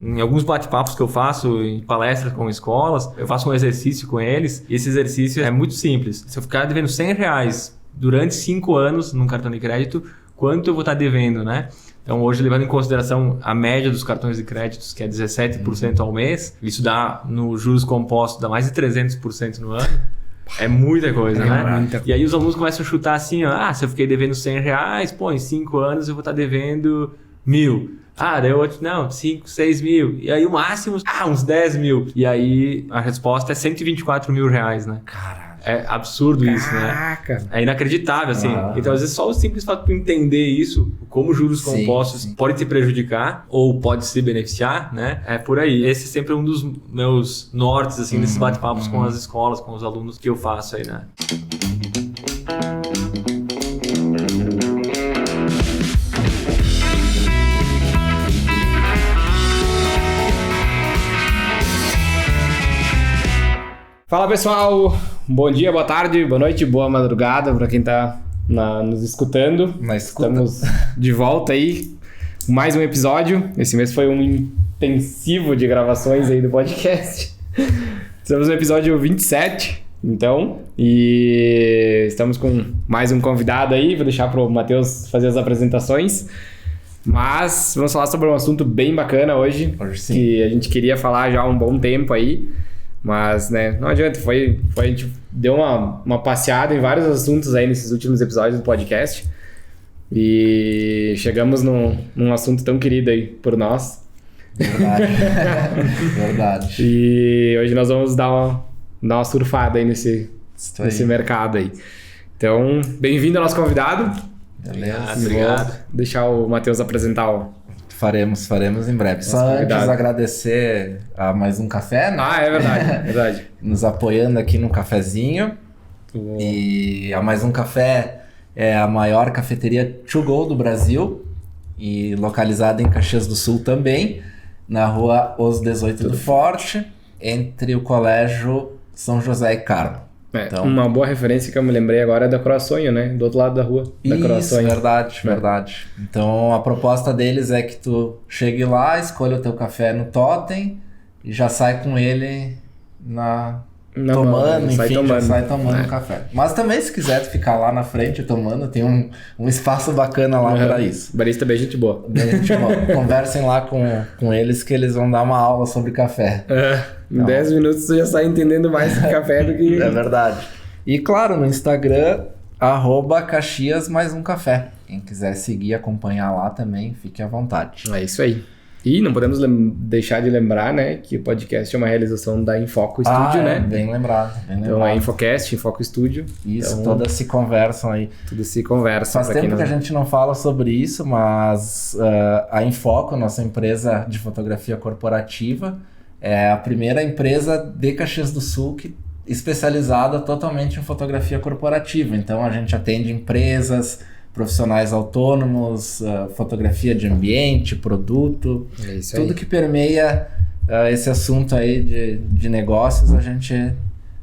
Em alguns bate-papos que eu faço em palestras com escolas, eu faço um exercício com eles. E esse exercício é muito simples. Se eu ficar devendo R$100 durante 5 anos num cartão de crédito, quanto eu vou estar devendo, né? Então, hoje, levando em consideração a média dos cartões de créditos, que é 17% ao mês, isso dá, no juros compostos, dá mais de 300% no ano. É muita coisa, né? E aí os alunos começam a chutar assim, ó, se eu fiquei devendo R$100, pô, em 5 anos eu vou estar devendo 1.000. Daí eu não, 5, 6 mil. E aí o máximo, uns 10 mil. E aí a resposta é R$124 mil, né? Caraca. É absurdo isso, né? É inacreditável, assim. Então, às vezes, só o simples fato de tu entender isso, como juros compostos pode te prejudicar ou pode se beneficiar, né? É por aí. Esse sempre é um dos meus nortes, assim, nesses bate-papos com as escolas, com os alunos que eu faço aí, né? Fala, pessoal, bom dia, boa tarde, boa noite, boa madrugada para quem tá nos escutando. Estamos de volta aí, mais um episódio. Esse mês foi um intensivo de gravações aí do podcast. Estamos no episódio 27, então, e estamos com mais um convidado aí. Vou deixar pro Matheus fazer as apresentações. Mas vamos falar sobre um assunto bem bacana hoje sim, que a gente queria falar já há um bom tempo aí. Mas, né, não adianta, a gente deu uma passeada em vários assuntos aí nesses últimos episódios do podcast e chegamos num assunto tão querido aí por nós. Verdade. E hoje nós vamos dar uma surfada aí nesse mercado aí. Então, bem-vindo ao nosso convidado. Beleza. Obrigado. Vou deixar o Matheus apresentar o... Faremos em breve. Só antes agradecer a Mais Um Café, né? É verdade. Nos apoiando aqui no cafezinho. E a Mais Um Café é a maior cafeteria to go do Brasil e localizada em Caxias do Sul também, na rua Os 18 do Forte, entre o Colégio São José e Carmo. Então, uma boa referência que eu me lembrei agora é da Croaçonho, né? Do outro lado da rua. Isso, verdade. Então, a proposta deles é que tu chegue lá, escolha o teu café no totem e já sai com ele sai tomando café. Mas também, se quiser tu ficar lá na frente tomando, tem um espaço bacana lá para isso. Barista bem gente boa. Conversem lá com eles que eles vão dar uma aula sobre café. Em 10 minutos tu já sai entendendo mais café do que... É verdade. E claro, no Instagram, @Caxias Mais Um Café. Quem quiser seguir, acompanhar lá também, fique à vontade. É isso aí. E não podemos deixar de lembrar, né, que o podcast é uma realização da Infoco Studio, né? Bem lembrado. Então é Infocast, Infoco Studio. Isso, então, todas se conversam aí. Tudo se conversa. Faz tempo que a gente não fala sobre isso, mas a Infoco, nossa empresa de fotografia corporativa, é a primeira empresa de Caxias do Sul especializada totalmente em fotografia corporativa. Então a gente atende empresas, profissionais autônomos, fotografia de ambiente, produto, tudo que permeia esse assunto aí de negócios, a gente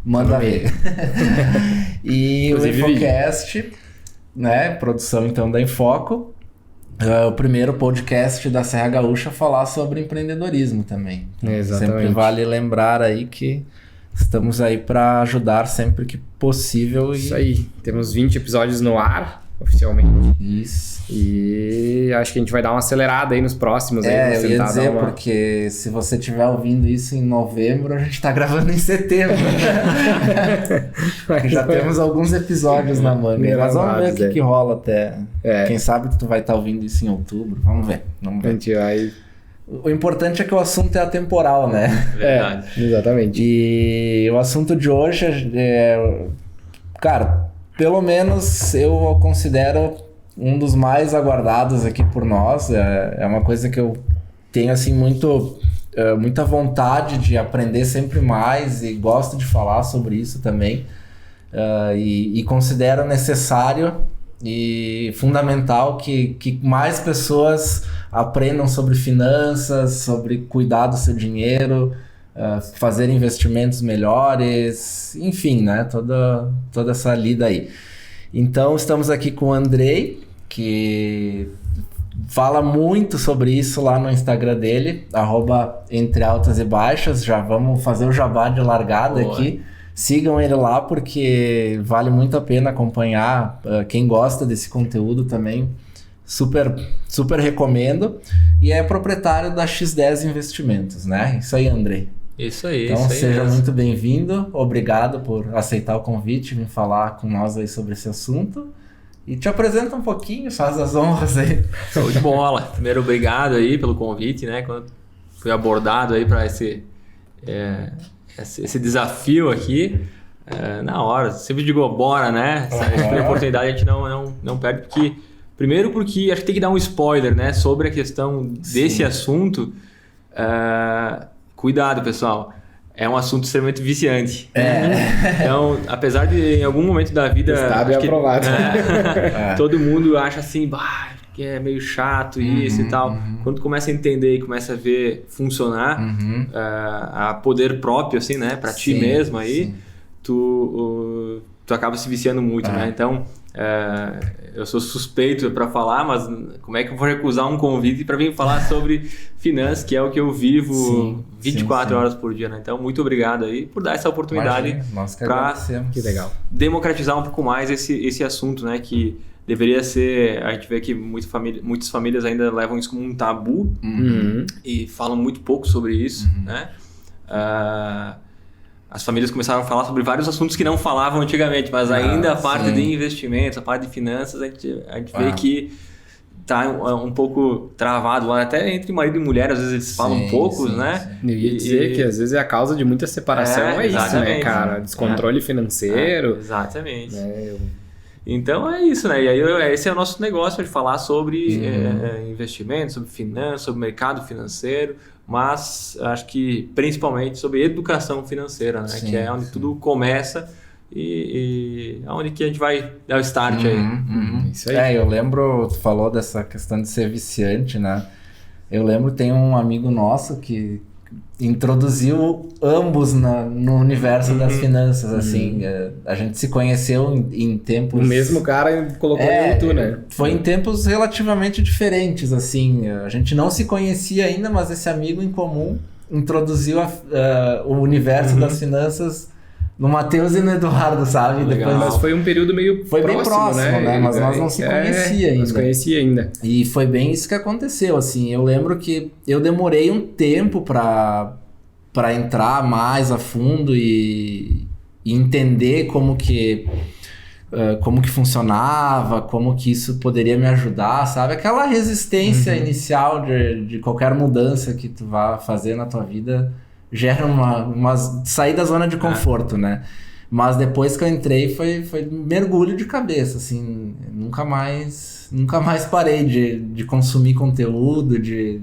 manda ver. E o Infocast, né, produção então da Infoco, o primeiro podcast da Serra Gaúcha a falar sobre empreendedorismo também. Exatamente. Sempre vale lembrar aí que estamos aí para ajudar sempre que possível. Isso aí, temos 20 episódios no ar, oficialmente. Isso. E acho que a gente vai dar uma acelerada aí nos próximos. Eu ia dizer, porque se você estiver ouvindo isso em novembro, a gente tá gravando em setembro. Já temos alguns episódios na manga. Mas vamos ver o que rola até. Quem sabe tu vai estar ouvindo isso em outubro. Vamos ver. A gente vai... O importante é que o assunto é atemporal, né? Verdade. Exatamente. E o assunto de hoje cara, pelo menos eu considero um dos mais aguardados aqui por nós. É uma coisa que eu tenho assim muita vontade de aprender sempre mais e gosto de falar sobre isso também. E considero necessário e fundamental que mais pessoas aprendam sobre finanças, sobre cuidar do seu dinheiro, fazer investimentos melhores, enfim, né? Toda essa lida aí. Então, estamos aqui com o Andrei, que fala muito sobre isso lá no Instagram dele, @entrealtasEbaixas. Já vamos fazer o jabá de largada aqui. Sigam ele lá porque vale muito a pena acompanhar. Quem gosta desse conteúdo também, super, super recomendo. E é proprietário da X10 Investimentos, né? Isso aí, Andrei. Isso aí, então isso aí seja mesmo. muito bem-vindo. Obrigado por aceitar o convite, vir falar com nós aí sobre esse assunto. E te apresenta um pouquinho, faz as honras aí. Show de bola. Primeiro, obrigado aí pelo convite, né? Quando fui abordado aí para esse desafio aqui, na hora, sempre digo, bora, né? Essa oportunidade a gente não perde, primeiro porque acho que tem que dar um spoiler, né? Sobre a questão desse assunto. Cuidado, pessoal. É um assunto extremamente viciante. Então, apesar de em algum momento da vida... Testado e aprovado. Todo mundo acha assim, que é meio chato isso e tal. Quando tu começa a entender e começa a ver funcionar a poder próprio, assim, né? Pra ti mesmo aí, tu acaba se viciando muito, né? Então, eu sou suspeito para falar, mas como é que eu vou recusar um convite para vir falar sobre finanças, que é o que eu vivo 24 horas por dia, né? Então, muito obrigado aí por dar essa oportunidade para democratizar um pouco mais esse assunto, né? Que deveria ser... A gente vê que muitas famílias ainda levam isso como um tabu e falam muito pouco sobre isso, né? As famílias começaram a falar sobre vários assuntos que não falavam antigamente, mas ainda a parte de investimentos, a parte de finanças, a gente vê que tá um pouco travado lá, até entre marido e mulher, às vezes eles falam poucos, né? Eu ia dizer que às vezes é a causa de muita separação, isso, né, cara? Descontrole financeiro. Exatamente. Então é isso, né? E aí esse é o nosso negócio, de falar sobre investimentos, sobre finanças, sobre mercado financeiro, mas acho que principalmente sobre educação financeira, né? Que é onde tudo começa e onde que a gente vai dar o start aí. Isso aí. Eu lembro, tu falou dessa questão de ser viciante, né? Eu lembro, tem um amigo nosso que introduziu ambos no universo das finanças, assim. A gente se conheceu em tempos... O mesmo cara colocou eu e tu, né? Foi em tempos relativamente diferentes, assim. A gente não se conhecia ainda, mas esse amigo em comum introduziu o universo das finanças no Matheus e no Eduardo, sabe? Depois, mas foi um período meio bem próximo, né? Mas nós não se conhecia ainda. Não se conhecia ainda. E foi bem isso que aconteceu, assim. Eu lembro que eu demorei um tempo para entrar mais a fundo e entender como que funcionava, como que isso poderia me ajudar, sabe? Aquela resistência inicial de qualquer mudança que tu vá fazer na tua vida gera uma sair da zona de conforto, né? Mas depois que eu entrei foi mergulho de cabeça, assim, nunca mais parei de consumir conteúdo, de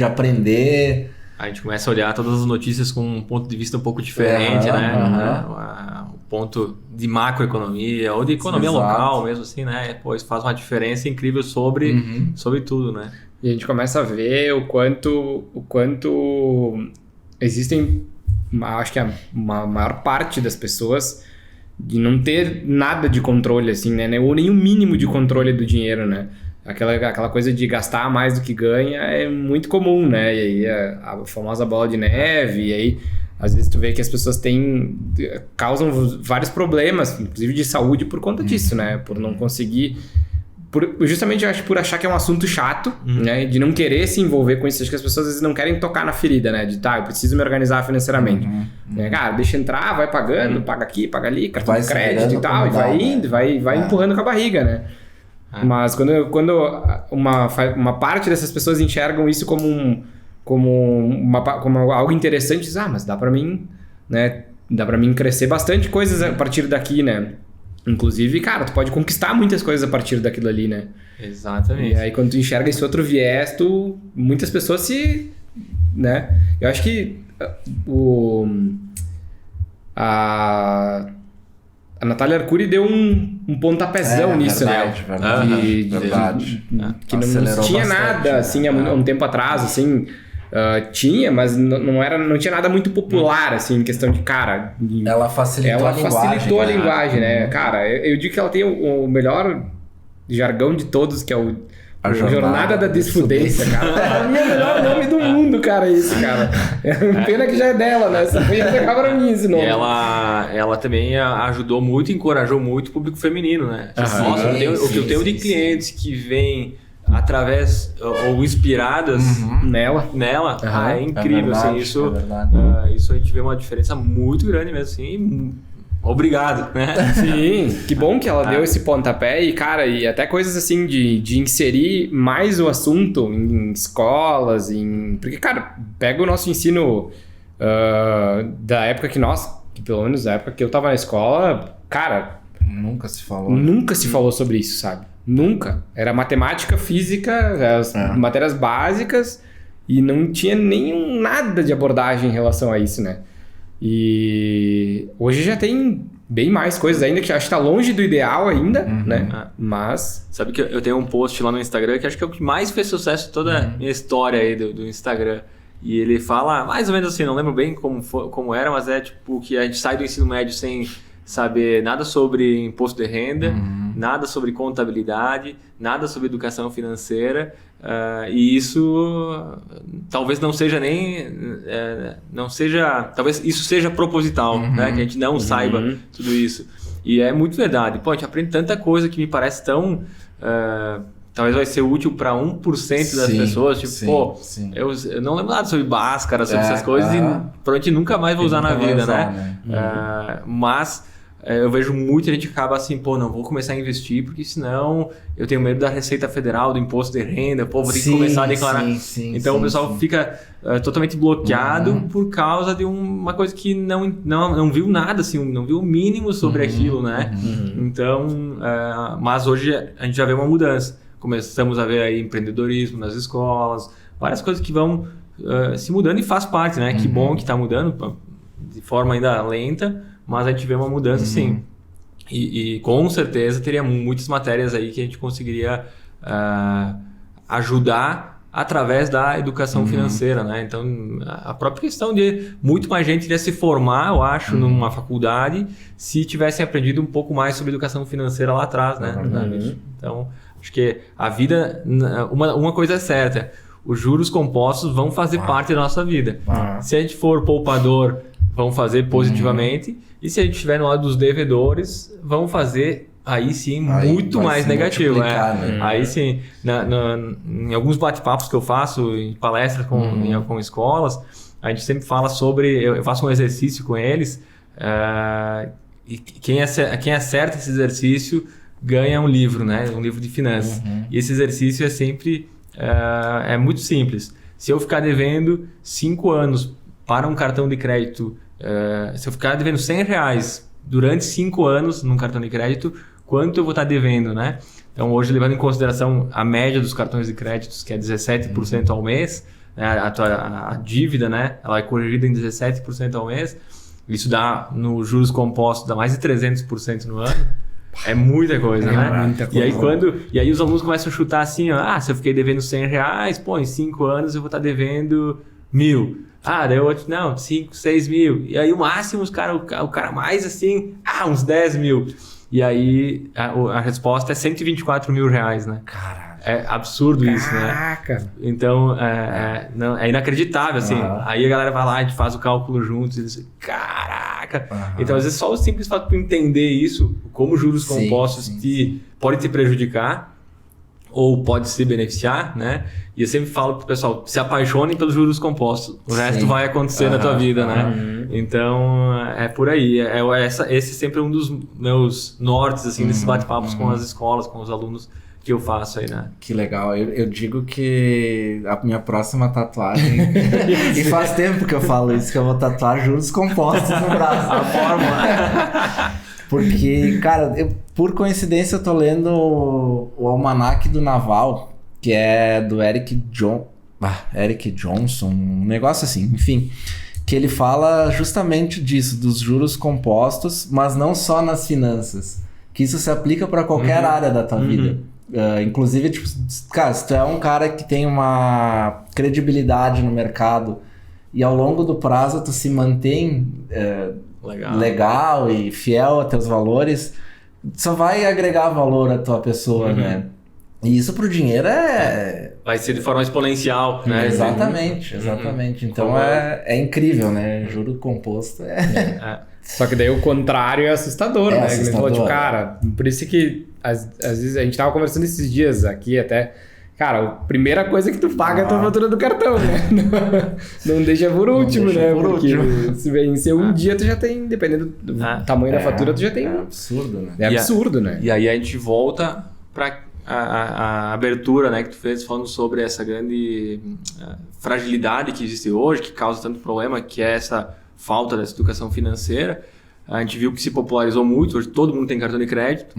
aprender. A gente começa a olhar todas as notícias com um ponto de vista um pouco diferente, né? Um ponto de macroeconomia ou de economia local mesmo, assim, né? Pô, isso faz uma diferença incrível sobre tudo, né? E a gente começa a ver o quanto existem, acho que a maior parte das pessoas de não ter nada de controle, assim, né? Ou nem o mínimo de controle do dinheiro, né? Aquela coisa de gastar mais do que ganha é muito comum, né? E aí a famosa bola de neve, e aí às vezes tu vê que as pessoas causam vários problemas, inclusive de saúde, por conta disso, né? Por não conseguir... Justamente, eu acho, por achar que é um assunto chato, né? De não querer se envolver com isso. Acho que as pessoas às vezes não querem tocar na ferida, né? De eu preciso me organizar financeiramente. Né? Cara, deixa entrar, vai pagando, paga aqui, paga ali, cartão de crédito e tal, e vai indo, vai empurrando com a barriga, né? Mas quando uma parte dessas pessoas enxergam isso como algo interessante, diz, mas dá pra mim, né? Dá pra mim crescer bastante coisas a partir daqui, né? Inclusive, cara, tu pode conquistar muitas coisas a partir daquilo ali, né? Exatamente. E aí, quando tu enxerga esse outro viés, muitas pessoas né? Eu acho que a Natália Arcuri deu um pontapezão nisso, verdade, né? Verdade. Que não tinha nada, assim, há um tempo atrás, assim... tinha, mas não tinha nada muito popular, assim, em questão de, cara... Ela facilitou a linguagem, né? Cara, eu digo que ela tem o melhor jargão de todos, que é A Jornada da Desfudência, cara. Pra mim é o melhor nome do mundo, cara, esse, cara. Pena que já é dela, né? Você podia pegar pra mim esse nome. Ela também ajudou muito, encorajou muito o público feminino, né? Nossa, o que eu tenho de clientes que vêm através ou inspiradas nela, é incrível, verdade, assim, isso a gente vê uma diferença muito grande mesmo, assim. Obrigado, né? Sim, que bom que ela deu esse pontapé e, cara, e até coisas assim de inserir mais o assunto em escolas, porque, cara, pega o nosso ensino da época que pelo menos da época que eu tava na escola, cara... Nunca se falou sobre isso, sabe? Nunca. Era matemática, física, as matérias básicas e não tinha nada de abordagem em relação a isso, né? E hoje já tem bem mais coisas ainda, que acho que tá longe do ideal ainda, né? Mas... Sabe que eu tenho um post lá no Instagram que acho que é o que mais fez sucesso toda a minha história aí do Instagram. E ele fala, mais ou menos assim, não lembro bem como era, mas é tipo que a gente sai do ensino médio sem saber nada sobre imposto de renda, nada sobre contabilidade, nada sobre educação financeira, e isso talvez não seja talvez isso seja proposital, né? Que a gente não saiba tudo isso. E é muito verdade. Pô, a gente aprende tanta coisa que me parece tão... talvez vai ser útil para 1% das pessoas. Tipo, eu não lembro nada sobre Bhaskara, sobre essas coisas, e provavelmente nunca mais vou usar na vida, né? Mas eu vejo muita gente que acaba assim, pô, não vou começar a investir porque senão eu tenho medo da Receita Federal, do imposto de renda, pô, vou ter que começar a declarar. Então o pessoal fica totalmente bloqueado por causa de uma coisa que não viu nada, assim, não viu o mínimo sobre aquilo, né? Então, mas hoje a gente já vê uma mudança. Começamos a ver aí empreendedorismo nas escolas, várias coisas que vão se mudando e faz parte, né? Que bom que está mudando de forma ainda lenta, mas a gente vê uma mudança sim. E com certeza teria muitas matérias aí que a gente conseguiria ajudar através da educação financeira, né? Então, a própria questão de muito mais gente iria se formar, eu acho, numa faculdade, se tivessem aprendido um pouco mais sobre educação financeira lá atrás, né? Então, acho que a vida, uma coisa é certa, os juros compostos vão fazer parte da nossa vida. Se a gente for poupador, vão fazer positivamente, e se a gente estiver no lado dos devedores, vão fazer aí sim muito mais negativo. Né? Aí sim, em alguns bate-papos que eu faço, em palestras com escolas, a gente sempre fala sobre, eu faço um exercício com eles, e quem acerta esse exercício ganha um livro, né? Um livro de finanças. E esse exercício é sempre muito simples. Se eu ficar devendo 5 anos para um cartão de crédito, se eu ficar devendo R$100 durante 5 anos num cartão de crédito, quanto eu vou estar devendo, né? Então hoje, levando em consideração a média dos cartões de créditos, que é 17% ao mês, né? a dívida, né? Ela é corrigida em 17% ao mês, isso dá, nos juros compostos, dá mais de 300% no ano. É muita coisa, né? Muita coisa. E aí os alunos começam a chutar assim, se eu fiquei devendo R$100, pô, em 5 anos eu vou estar devendo 1.000. Daí eu outro, não, 5, 6 mil. E aí o máximo, o cara mais assim, uns 10 mil. E aí a resposta é R$124 mil, né? Caralho. É absurdo isso, né? Caraca! Então, é inacreditável, assim. Aí a galera vai lá, a gente faz o cálculo juntos e diz, caraca! Então, às vezes, só o simples fato de entender isso, como juros compostos pode te prejudicar ou pode se beneficiar, né? E eu sempre falo pro pessoal, se apaixonem pelos juros compostos. O resto vai acontecer na tua vida, né? Então, é por aí. Esse sempre é um dos meus nortes, assim, desses bate-papos com as escolas, com os alunos que eu faço aí, né? Que legal. Eu digo que a minha próxima tatuagem... e faz tempo que eu falo isso, que eu vou tatuar juros compostos no braço. A fórmula. Porque, cara, por coincidência eu tô lendo o Almanaque do Naval, que é do Eric Johnson, um negócio assim, enfim, que ele fala justamente disso, dos juros compostos, mas não só nas finanças, que isso se aplica para qualquer área da tua vida. Inclusive, tipo, cara, se tu é um cara que tem uma credibilidade no mercado e ao longo do prazo tu se mantém legal e fiel a teus valores, só vai agregar valor à tua pessoa, né? E isso pro dinheiro vai ser de forma exponencial, né? Exatamente. Então é incrível, né? Juro composto Só que daí o contrário é assustador, né? Assustador. Ele falou, tipo, cara, por isso que às vezes a gente tava conversando esses dias aqui até. Cara, a primeira coisa que tu paga é a tua fatura do cartão, né? Não deixa por último, né? Porque se vencer um dia, tu já tem, dependendo do tamanho da fatura, tu já tem. É absurdo, né? É absurdo, né? E aí a gente volta para a abertura, né, que tu fez falando sobre essa grande fragilidade que existe hoje, que causa tanto problema, que é essa falta dessa educação financeira. A gente viu que se popularizou muito, hoje todo mundo tem cartão de crédito.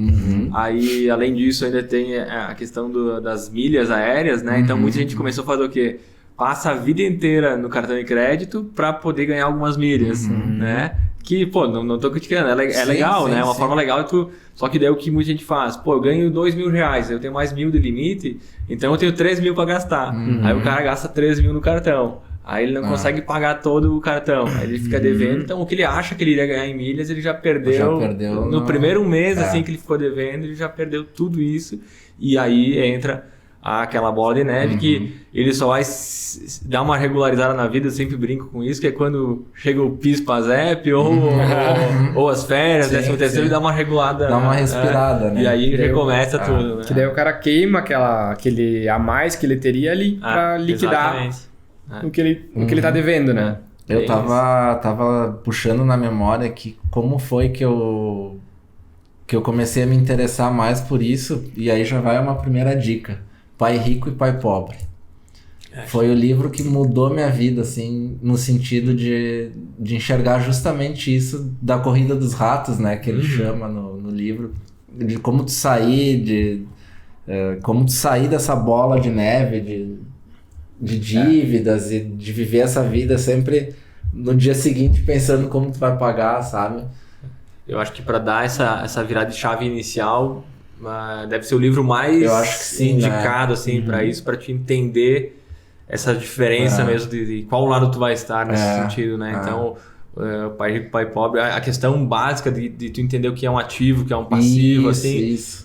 Aí, além disso, ainda tem a questão das milhas aéreas, né? Então, muita gente começou a fazer o quê? Passa a vida inteira no cartão de crédito para poder ganhar algumas milhas, né? Que, pô, não tô criticando, é legal, né? É uma forma legal. Só que daí o que muita gente faz? Pô, eu ganho R$2.000, eu tenho mais 1.000 de limite, então eu tenho 3.000 para gastar. Aí o cara gasta 3.000 no cartão. Aí ele não consegue pagar todo o cartão, aí ele fica devendo. Então o que ele acha que ele iria ganhar em milhas, ele já perdeu no primeiro mês assim que ele ficou devendo, ele já perdeu tudo isso. E aí entra aquela bola de neve que ele só vai dar uma regularizada na vida, eu sempre brinco com isso, que é quando chega o PIS, PASEP ou as férias, 13º, ele dá uma regulada. Dá uma respirada, né? E aí recomeça tudo, né? Que daí o cara queima aquele a mais que ele teria ali pra liquidar o que ele tá devendo, né? Eu tava puxando na memória que como foi que eu comecei a me interessar mais por isso, e aí já vai uma primeira dica. Pai Rico e Pai Pobre. Foi o livro que mudou minha vida, assim, no sentido de enxergar justamente isso da corrida dos ratos, né? Que ele chama no livro. De como tu sair, como tu sair dessa bola de neve, de dívidas e de viver essa vida sempre no dia seguinte pensando como tu vai pagar, sabe? Eu acho que para dar essa virada de chave inicial, deve ser o livro mais indicado, né? Assim, para isso, para te entender essa diferença mesmo de qual lado tu vai estar nesse sentido, né? Então, Pai Rico, Pai Pobre, a questão básica de tu entender o que é um ativo, o que é um passivo,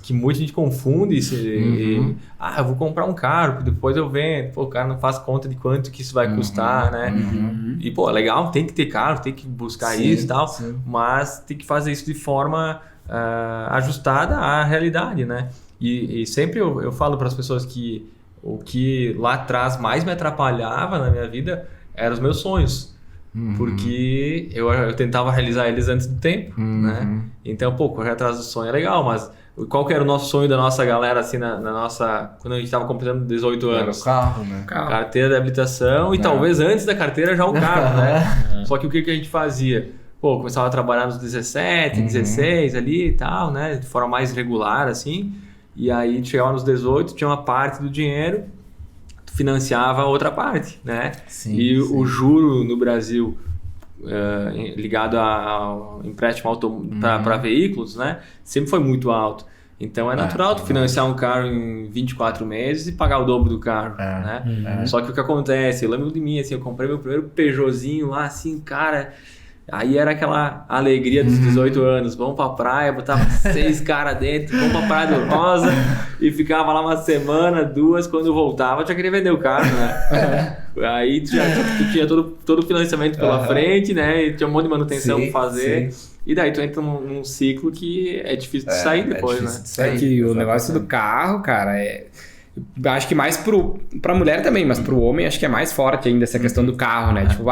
que muita gente confunde isso. Eu vou comprar um carro, depois eu vendo. Pô, o cara não faz conta de quanto que isso vai custar, né? E, pô, legal, tem que ter carro, tem que buscar isso e tal, mas tem que fazer isso de forma ajustada à realidade, né? E sempre eu falo para as pessoas que o que lá atrás mais me atrapalhava na minha vida eram os meus sonhos. Porque eu tentava realizar eles antes do tempo, né? Então, pô, correr atrás do sonho é legal, mas qual que era o nosso sonho da nossa galera, assim, na nossa... Quando a gente estava completando 18 anos? Era o carro, né? Carteira de habilitação e talvez antes da carteira já o carro, né? Só que o que a gente fazia? Pô, começava a trabalhar nos 17, 16 ali e tal, né? De forma mais regular, assim. E aí, chegava nos 18, tinha uma parte do dinheiro... financiava a outra parte, né? O juro no Brasil ligado ao empréstimo para veículos, né? Sempre foi muito alto. Então é natural tu financiar um carro em 24 meses e pagar o dobro do carro, né? Só que o que acontece, eu lembro de mim, assim, eu comprei meu primeiro Peugeotzinho lá, assim, cara... Aí era aquela alegria dos 18 anos, vamos pra praia, botava 6 caras dentro, vamos pra Praia do Rosa e ficava lá uma semana, 2, quando eu voltava eu já queria vender o carro, né? Aí tu tinha todo o financiamento pela frente, né? E tinha um monte de manutenção pra fazer. E daí tu entra num ciclo que é difícil de sair depois, né? É que o negócio do carro, cara, acho que mais pra mulher também, mas pro homem acho que é mais forte ainda essa questão do carro, né? Tipo,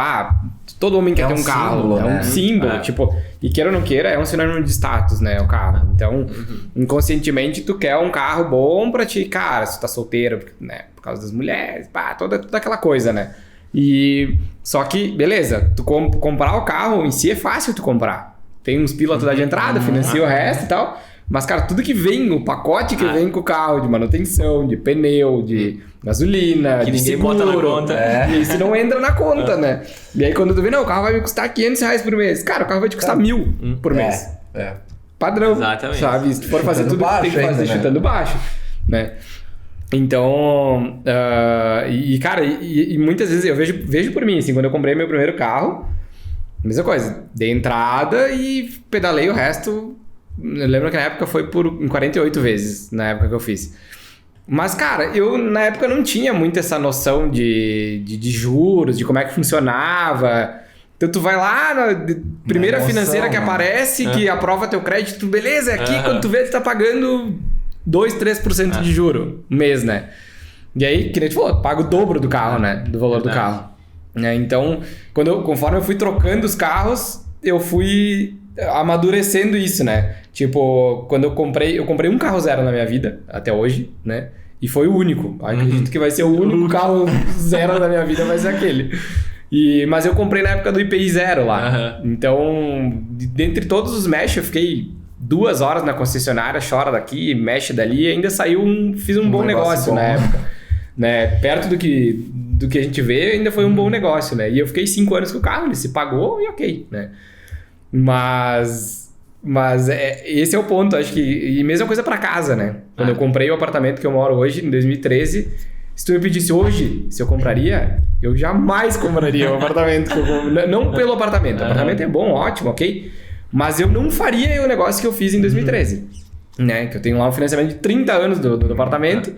todo homem quer ter um carro, símbolo, é um símbolo, tipo, e queira ou não queira, é um sinônimo de status, né, o carro. Então, inconscientemente, tu quer um carro bom pra ti, cara, se tu tá solteiro, né, por causa das mulheres, toda aquela coisa, né? E, só que, beleza, tu comprar o carro em si é fácil tu comprar. Tem uns pilotos de entrada, financia o resto e tal. Mas, cara, tudo que vem, o pacote que vem com o carro, de manutenção, de pneu, de gasolina, que de ninguém seguro, bota na conta. Isso não entra na conta, né? E aí quando tu vê, não, o carro vai me custar R$500 por mês. Cara, o carro vai te custar 1.000 por mês. Padrão. Exatamente. Sabe? Se tu for fazer tudo que tem que fazer, ainda, chutando baixo, né? Então, cara, muitas vezes eu vejo por mim, assim, quando eu comprei meu primeiro carro, mesma coisa, dei entrada e pedalei o resto. Eu lembro que na época foi em 48 vezes, na época que eu fiz. Mas, cara, eu na época não tinha muito essa noção de juros, de como é que funcionava. Então tu vai lá na primeira financeira que aparece, que aprova teu crédito, beleza, é aqui, quando tu vê, tu tá pagando 2, 3% de juro no mês, né? E aí, que nem tu falou, paga o dobro do carro, né? Do valor do carro. Então, conforme eu fui trocando os carros, eu fui amadurecendo isso, né? Tipo, quando eu comprei um carro zero na minha vida, até hoje, né? E foi o único. Acredito que vai ser o único carro zero da minha vida, vai ser aquele. Mas eu comprei na época do IPI zero lá. Então, dentre todos os mesh, eu fiquei 2 horas na concessionária, chora daqui, mexe dali, e ainda fiz um bom negócio na época. Né? Perto do que a gente vê, ainda foi um bom negócio, né? E eu fiquei 5 anos com o carro, ele se pagou e ok, né? Mas esse é o ponto, acho que... E mesma coisa pra casa, né? Quando eu comprei o apartamento que eu moro hoje, em 2013, se tu me pedisse hoje se eu compraria, eu jamais compraria o apartamento que eu comprei. Não pelo apartamento. O apartamento é bom, ótimo, ok? Mas eu não faria o negócio que eu fiz em 2013. Né? Que eu tenho lá um financiamento de 30 anos do apartamento,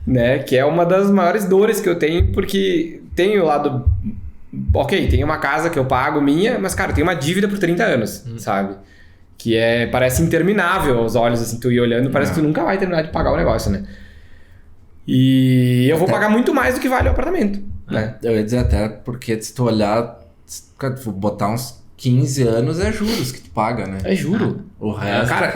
né? Que é uma das maiores dores que eu tenho, porque tem o lado... Ok, tem uma casa que eu pago minha, mas, cara, tem uma dívida por 30 anos, sabe? Que parece interminável aos olhos, assim, tu ir olhando, parece que tu nunca vai terminar de pagar o negócio, né? E eu vou pagar muito mais do que vale o apartamento, né? Eu ia dizer até porque se tu olhar, tu botar uns 15 anos é juros que tu paga, né? É juro. O resto cara,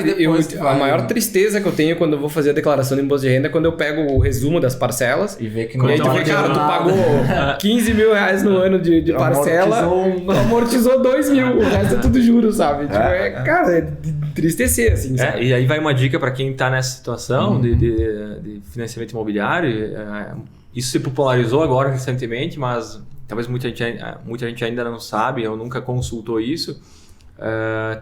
a maior tristeza que eu tenho quando eu vou fazer a declaração de imposto de renda é quando eu pego o resumo das parcelas e vê que não e aí tu vê, cara, tu pagou 15 mil reais no ano de parcela, amortizou 2 mil, o resto é tudo juros, sabe? Cara, é de entristecer, assim, sabe? E aí vai uma dica para quem tá nessa situação de financiamento imobiliário. Isso se popularizou agora recentemente, mas talvez muita gente ainda não sabe ou nunca consultou isso.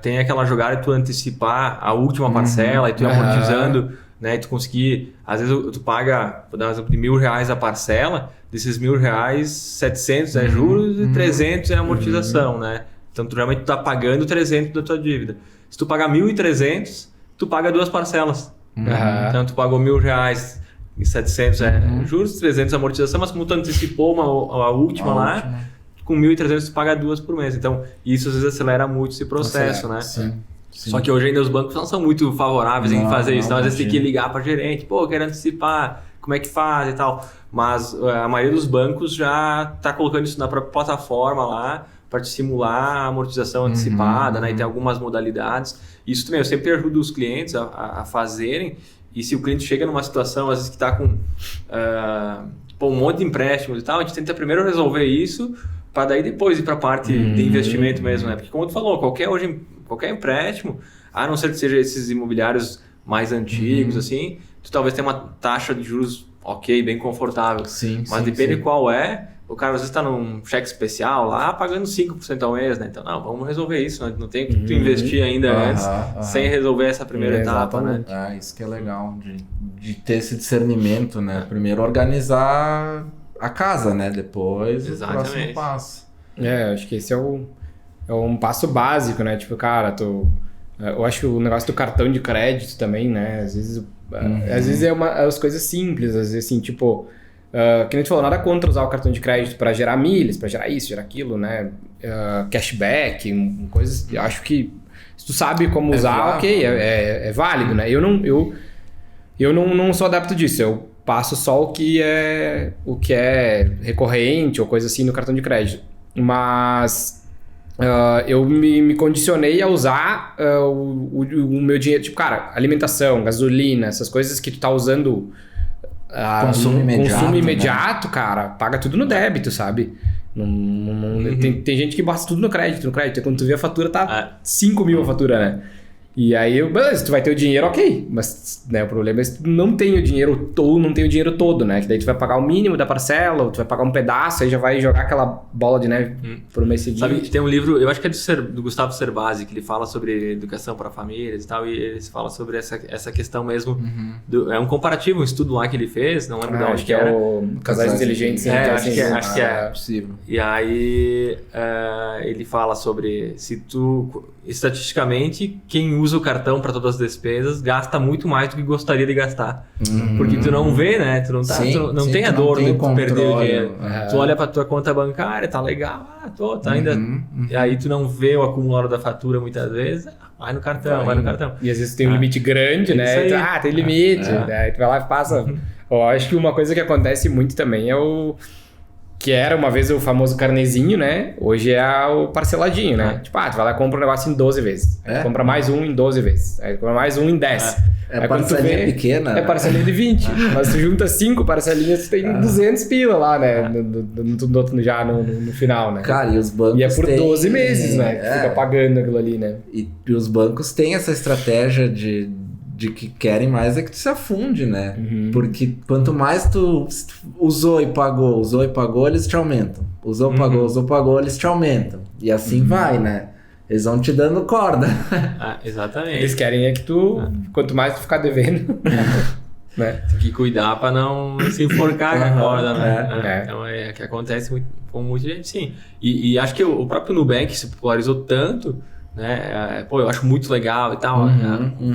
Tem aquela jogada de tu antecipar a última parcela e tu ir amortizando, né? E tu conseguir... Às vezes tu paga, vou dar um exemplo, de R$1.000 a parcela, desses R$1.000, 700 é juros e 300 é amortização, né? Então, realmente tu tá pagando 300 da tua dívida. Se tu pagar 1.300, tu paga 2 parcelas. Então, tu pagou R$1.000 e 700 juros, 300 amortização, mas como tu antecipou a última lá, com 1.300 tu paga 2 por mês. Então, isso às vezes acelera muito esse processo, né? Sim. Só que hoje ainda os bancos não são muito favoráveis em fazer isso. Então, às vezes tem que ligar para gerente, pô, quero antecipar, como é que faz e tal. Mas a maioria dos bancos já está colocando isso na própria plataforma lá para te simular a amortização antecipada, né? E tem algumas modalidades. Isso também eu sempre ajudo os clientes a fazerem. E se o cliente chega numa situação, às vezes, que está com um monte de empréstimos e tal, a gente tenta primeiro resolver isso para daí depois ir para a parte de investimento mesmo, né? Porque como tu falou, qualquer empréstimo, a não ser que seja esses imobiliários mais antigos, assim, tu talvez tenha uma taxa de juros ok, bem confortável. Mas depende qual é. O cara às vezes está num cheque especial lá, pagando 5% ao mês, né? Então, não, vamos resolver isso. Não tem que tu investir ainda antes, sem resolver essa primeira etapa, né? Isso que é legal, de ter esse discernimento, né? Primeiro organizar a casa, né? Depois o próximo passo. Acho que esse é um passo básico, né? Tipo, cara, eu acho que o negócio do cartão de crédito também, né? Às vezes é as coisas simples, às vezes assim, tipo... que nem tu falou, nada contra usar o cartão de crédito para gerar milhas, para gerar isso, gerar aquilo, né? Cashback, coisas... Acho que se tu sabe como usar, ok, é válido, né? Eu não sou adepto disso, eu passo só o que é recorrente ou coisa assim no cartão de crédito. Mas eu me condicionei a usar o meu dinheiro, tipo, cara, alimentação, gasolina, essas coisas que tu tá usando... Consumo imediato, né? Cara, paga tudo no débito, sabe? Tem gente que basta tudo no crédito. E quando tu vê a fatura, tá 5 mil a fatura, né? E aí, beleza, tu vai ter o dinheiro, ok. Mas, né, o problema é se tu não tem o dinheiro ou não tem o dinheiro todo, né? Que daí tu vai pagar o mínimo da parcela, ou tu vai pagar um pedaço, aí já vai jogar aquela bola de neve por um mês seguinte. Sabe que tem um livro, eu acho que é do Gustavo Cerbasi, que ele fala sobre educação para famílias e tal, e ele fala sobre essa questão mesmo. É um comparativo, um estudo lá que ele fez, não lembro de onde que era. O Casais Inteligentes. Acho que é possível. E aí ele fala sobre se tu... estatisticamente, quem usa o cartão para todas as despesas gasta muito mais do que gostaria de gastar. Porque tu não vê, né? Tu não tem a dor de perder o dinheiro. Tu olha para tua conta bancária, tá legal, tá ainda. E aí tu não vê o acumulado da fatura muitas vezes, vai no cartão. E às vezes tem um limite grande, né? Tem limite. Aí tu vai lá e passa. Eu acho que uma coisa que acontece muito também é que era uma vez o famoso carnezinho, né? Hoje é o parceladinho, né? Tipo, tu vai lá e compra um negócio em 12 vezes. Aí compra mais um em 12 vezes. Aí compra mais um em 10. É parcelinha pequena. É parcelinha de 20. Mas tu junta 5 parcelinhas, tu tem 200 pila lá, né? No final, né? Cara, e os bancos E é por 12 meses, né? Que fica pagando aquilo ali, né? E os bancos têm essa estratégia de que querem mais é que tu se afunde, né? Porque quanto mais tu usou e pagou, eles te aumentam. Usou, pagou, eles te aumentam. E assim vai, né? Eles vão te dando corda. Exatamente. Eles querem que tu, quanto mais tu ficar devendo, né? Tem que cuidar para não se enforcar com a corda, né? Então é que acontece muito, com muita gente, sim. E acho que o próprio Nubank se popularizou tanto, né? Eu acho muito legal e tal,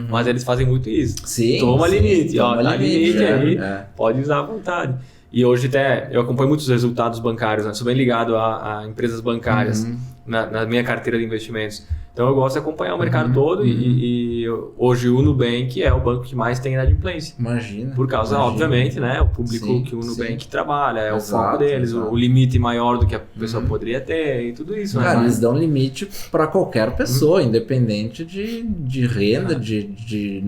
mas eles fazem muito isso. Sim, toma limite, toma limite aí, pode usar à vontade. E hoje até eu acompanho muitos resultados bancários, né? Sou bem ligado a empresas bancárias na minha carteira de investimentos. Então eu gosto de acompanhar o mercado todo e hoje o Nubank é o banco que mais tem inadimplência. Imagina. Por causa, obviamente, né? O público que o Nubank trabalha, é o foco deles, o limite maior do que a pessoa poderia ter e tudo isso. Cara, eles dão limite para qualquer pessoa, independente de renda, de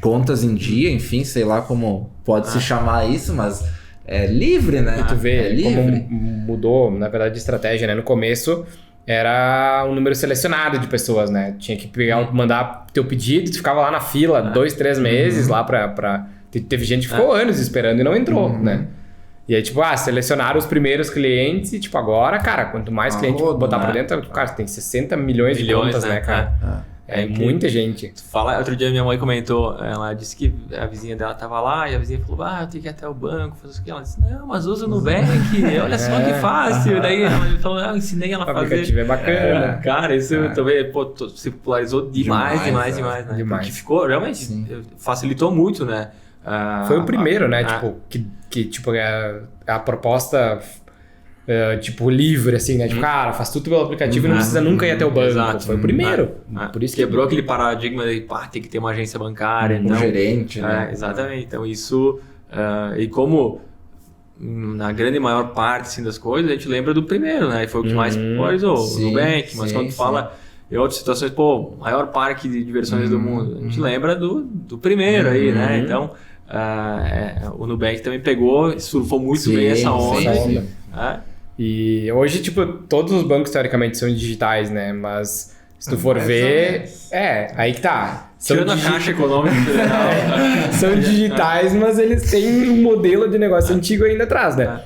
contas em dia, enfim, sei lá como pode se chamar isso, mas é livre, né? E tu vê livre. Como mudou, na verdade, de estratégia, né? No começo era um número selecionado de pessoas, né? Tinha que mandar teu pedido, tu ficava lá na fila 2-3 meses lá pra... Teve gente que ficou anos esperando e não entrou, né? E aí, tipo, selecionaram os primeiros clientes e, tipo, agora, cara, quanto mais cliente botar pra dentro, cara, tem 60 milhões de contas, né, cara? É muita gente. Outro dia minha mãe comentou, ela disse que a vizinha dela tava lá e a vizinha falou, eu tenho que ir até o banco, fazer isso aqui. Ela disse, não, mas usa o Nubank, olha só que fácil. Daí ela falou, eu ensinei ela a fazer. O aplicativo é bacana. Cara, isso também, se popularizou demais, né? Porque ficou, realmente, facilitou muito, né? Foi o primeiro, né? Tipo, a proposta... tipo, livre, assim, né? Tipo, cara, faz tudo pelo aplicativo e não precisa nunca ir até o banco. Exato. Foi o primeiro. Por isso quebrou aquele paradigma de tem que ter uma agência bancária. Um gerente, né? Exatamente. Então, isso... e como na grande maior parte assim, das coisas, a gente lembra do primeiro, né? E foi o que mais popularizou, o Nubank. Mas quando tu fala em outras situações, maior parque de diversões do mundo, a gente lembra do primeiro aí, né? Então, o Nubank também pegou, surfou muito bem essa onda. E hoje, tipo, todos os bancos teoricamente são digitais, né? Mas se tu for ver, aí que tá. Tirando a Caixa Econômica Federal. São digitais, mas eles têm um modelo de negócio antigo ainda atrás, né?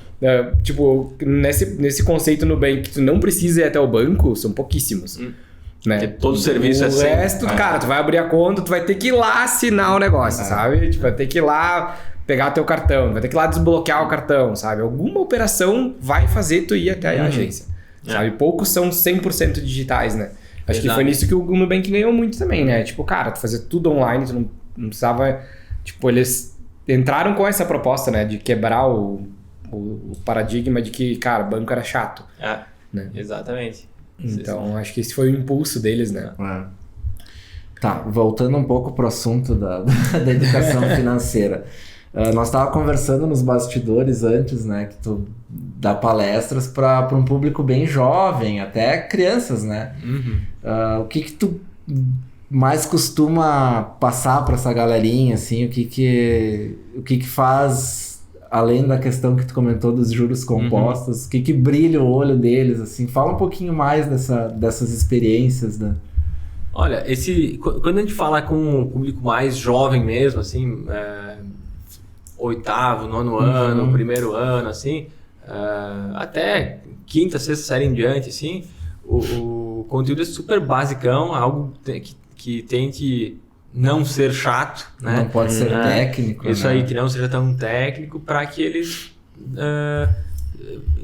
Tipo, nesse conceito no Nubank, que tu não precisa ir até o banco, são pouquíssimos. Né? Porque todo o serviço o resto, cara, tu vai abrir a conta, tu vai ter que ir lá assinar o negócio, sabe? Tipo, vai ter que ir lá pegar teu cartão, vai ter que ir lá desbloquear o cartão, sabe? Alguma operação vai fazer tu ir até a agência, sabe? Poucos são 100% digitais, né? Acho que foi nisso que o Nubank ganhou muito também, né? Tipo, cara, tu fazer tudo online, tu não precisava... Tipo, eles entraram com essa proposta, né? De quebrar o paradigma de que, cara, banco era chato. Né? Exatamente. Então, acho que esse foi o impulso deles, né? Tá, voltando um pouco pro assunto da educação financeira. Nós estávamos conversando nos bastidores antes, né? Que tu dá palestras para um público bem jovem, até crianças, né? O que tu mais costuma passar para essa galerinha, assim? O que faz, além da questão que tu comentou dos juros compostos, o que brilha o olho deles, assim? Fala um pouquinho mais dessas experiências, né? Olha, quando a gente fala com o público mais jovem mesmo, assim, 8º, 9º ano, primeiro ano, assim, até 5ª, 6ª série em diante, assim, o conteúdo é super basicão, algo que tente não ser chato, né? Não pode ser técnico. Isso aí, que não seja tão técnico, para que eles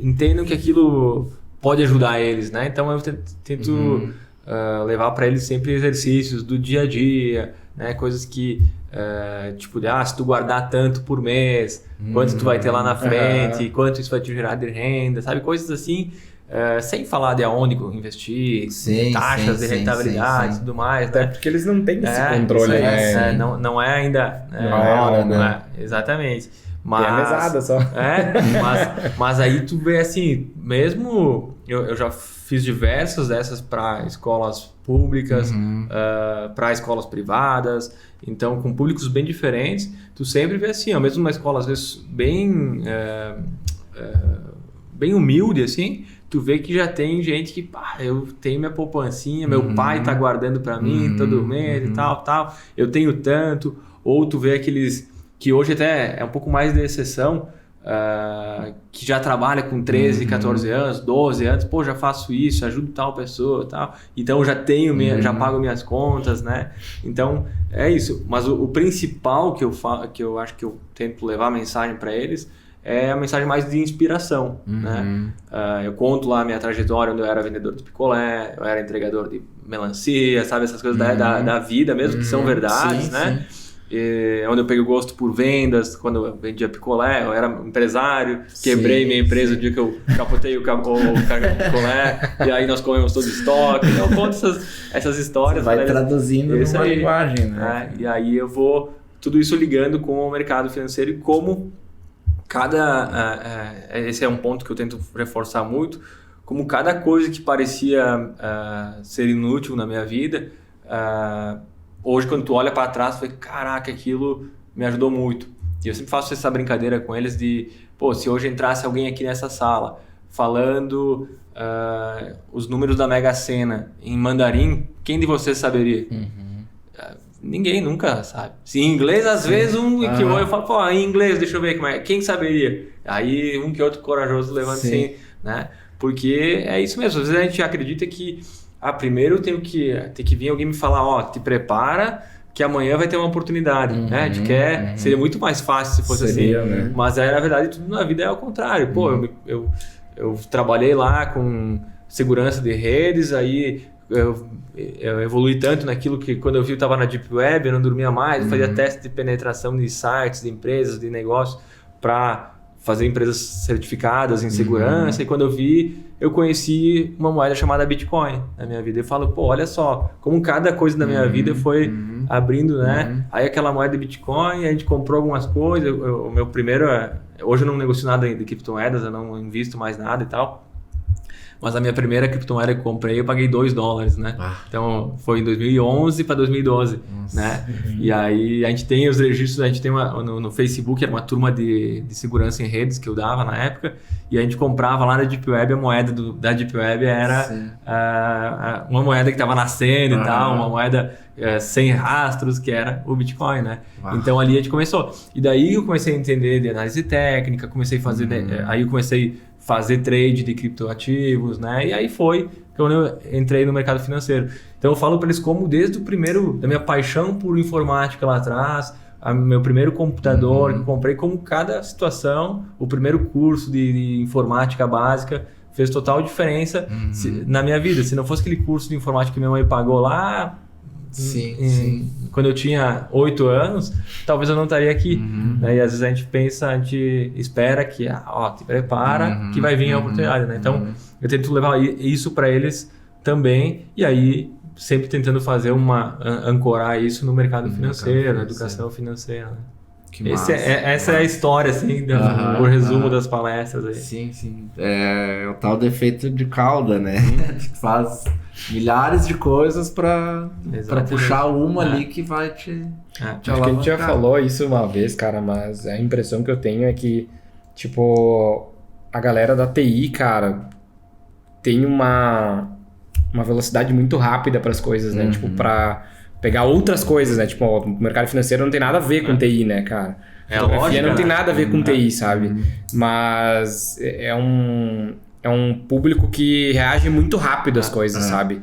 entendam que aquilo pode ajudar eles, né? Então eu tento levar para eles sempre exercícios do dia a dia, né? Coisas que, tipo, se tu guardar tanto por mês, quanto tu vai ter lá na frente, quanto isso vai te gerar de renda, sabe? Coisas assim, sem falar de aonde investir, taxas de rentabilidade e tudo mais, né? Até porque eles não têm esse controle, né? Não é ainda... né? Exatamente. Mas, é mesada só. Mas aí tu vê assim, mesmo eu já fiz diversas dessas para escolas públicas, para escolas privadas, então com públicos bem diferentes, tu sempre vê assim, mesmo uma escola às vezes bem humilde assim, tu vê que já tem gente que, eu tenho minha poupancinha, meu pai tá guardando para mim todo mês e tal, eu tenho tanto, ou tu vê aqueles que hoje até é um pouco mais de exceção, que já trabalha com 13, 14 anos, 12 anos, já faço isso, ajudo tal pessoa, tal, então já tenho, já pago minhas contas, né? Então é isso. Mas o principal que eu acho que eu tento levar a mensagem para eles é a mensagem mais de inspiração, né? Eu conto lá a minha trajetória, onde eu era vendedor de picolé, eu era entregador de melancia, sabe? Essas coisas da vida mesmo, que são verdades, né? Sim. Onde eu peguei o gosto por vendas, quando eu vendia picolé, eu era empresário, quebrei minha empresa o dia que eu capotei o picolé, e aí nós comemos todo o estoque. Então eu conto essas histórias. Você vai traduzindo numa linguagem, né? E aí eu vou tudo isso ligando com o mercado financeiro e como esse é um ponto que eu tento reforçar muito, como cada coisa que parecia ser inútil na minha vida, hoje, quando tu olha para trás, tu vê, caraca, aquilo me ajudou muito. E eu sempre faço essa brincadeira com eles de, se hoje entrasse alguém aqui nessa sala falando os números da Mega Sena em mandarim, quem de vocês saberia? Ninguém nunca sabe. Se em inglês, às vezes, que eu falo, em inglês, deixa eu ver como é. Quem saberia? Aí um que outro corajoso levanta assim, né? Porque é isso mesmo. Às vezes a gente acredita que primeiro tem que vir alguém me falar, te prepara que amanhã vai ter uma oportunidade, né? Seria muito mais fácil se fosse assim. Né? Mas na verdade tudo na vida é ao contrário. Eu trabalhei lá com segurança de redes, aí eu evolui tanto naquilo que quando eu vi eu estava na Deep Web, eu não dormia mais, eu fazia teste de penetração de sites, de empresas, de negócios para fazer empresas certificadas em segurança, e quando eu vi, eu conheci uma moeda chamada Bitcoin na minha vida. Eu falo, olha só, como cada coisa da minha vida foi abrindo, né? Aí aquela moeda de Bitcoin, a gente comprou algumas coisas, o meu primeiro, hoje eu não negocio nada de criptomoedas, eu não invisto mais nada e tal, mas a minha primeira criptomoeda que eu comprei, eu paguei $2, né? Então, foi em 2011 para 2012, né? E aí, a gente tem os registros, a gente tem no Facebook, era uma turma de segurança em redes que eu dava na época, e a gente comprava lá na Deep Web, a moeda da Deep Web era uma moeda que estava nascendo e tal, uma moeda sem rastros, que era o Bitcoin, né? Então, ali a gente começou. E daí eu comecei a entender de análise técnica, comecei a fazer... aí eu comecei fazer trade de criptoativos, né? E aí foi quando eu entrei no mercado financeiro. Então eu falo para eles como desde da minha paixão por informática lá atrás, meu primeiro computador que eu comprei, como cada situação, o primeiro curso de informática básica fez total diferença na minha vida. Se não fosse aquele curso de informática que minha mãe pagou lá, quando eu tinha 8 anos, talvez eu não estaria aqui. Né? E às vezes a gente espera que, te prepara, que vai vir a oportunidade. Né? Então, eu tento levar isso para eles também, e aí sempre tentando fazer ancorar isso no mercado financeiro, na educação financeira. Né? Essa é a história, assim, o resumo das palestras aí. Sim. É o tal defeito de cauda, né? Faz milhares de coisas para puxar uma ali que vai te acho que a gente já falou isso uma vez, cara, mas a impressão que eu tenho é que, tipo, a galera da TI, cara, tem uma velocidade muito rápida para as coisas, né? Tipo, para pegar outras coisas, né? Tipo, o mercado financeiro não tem nada a ver com TI, né, cara? Fotografia não tem nada a ver com TI, sabe? Mas é um público que reage muito rápido às coisas, sabe?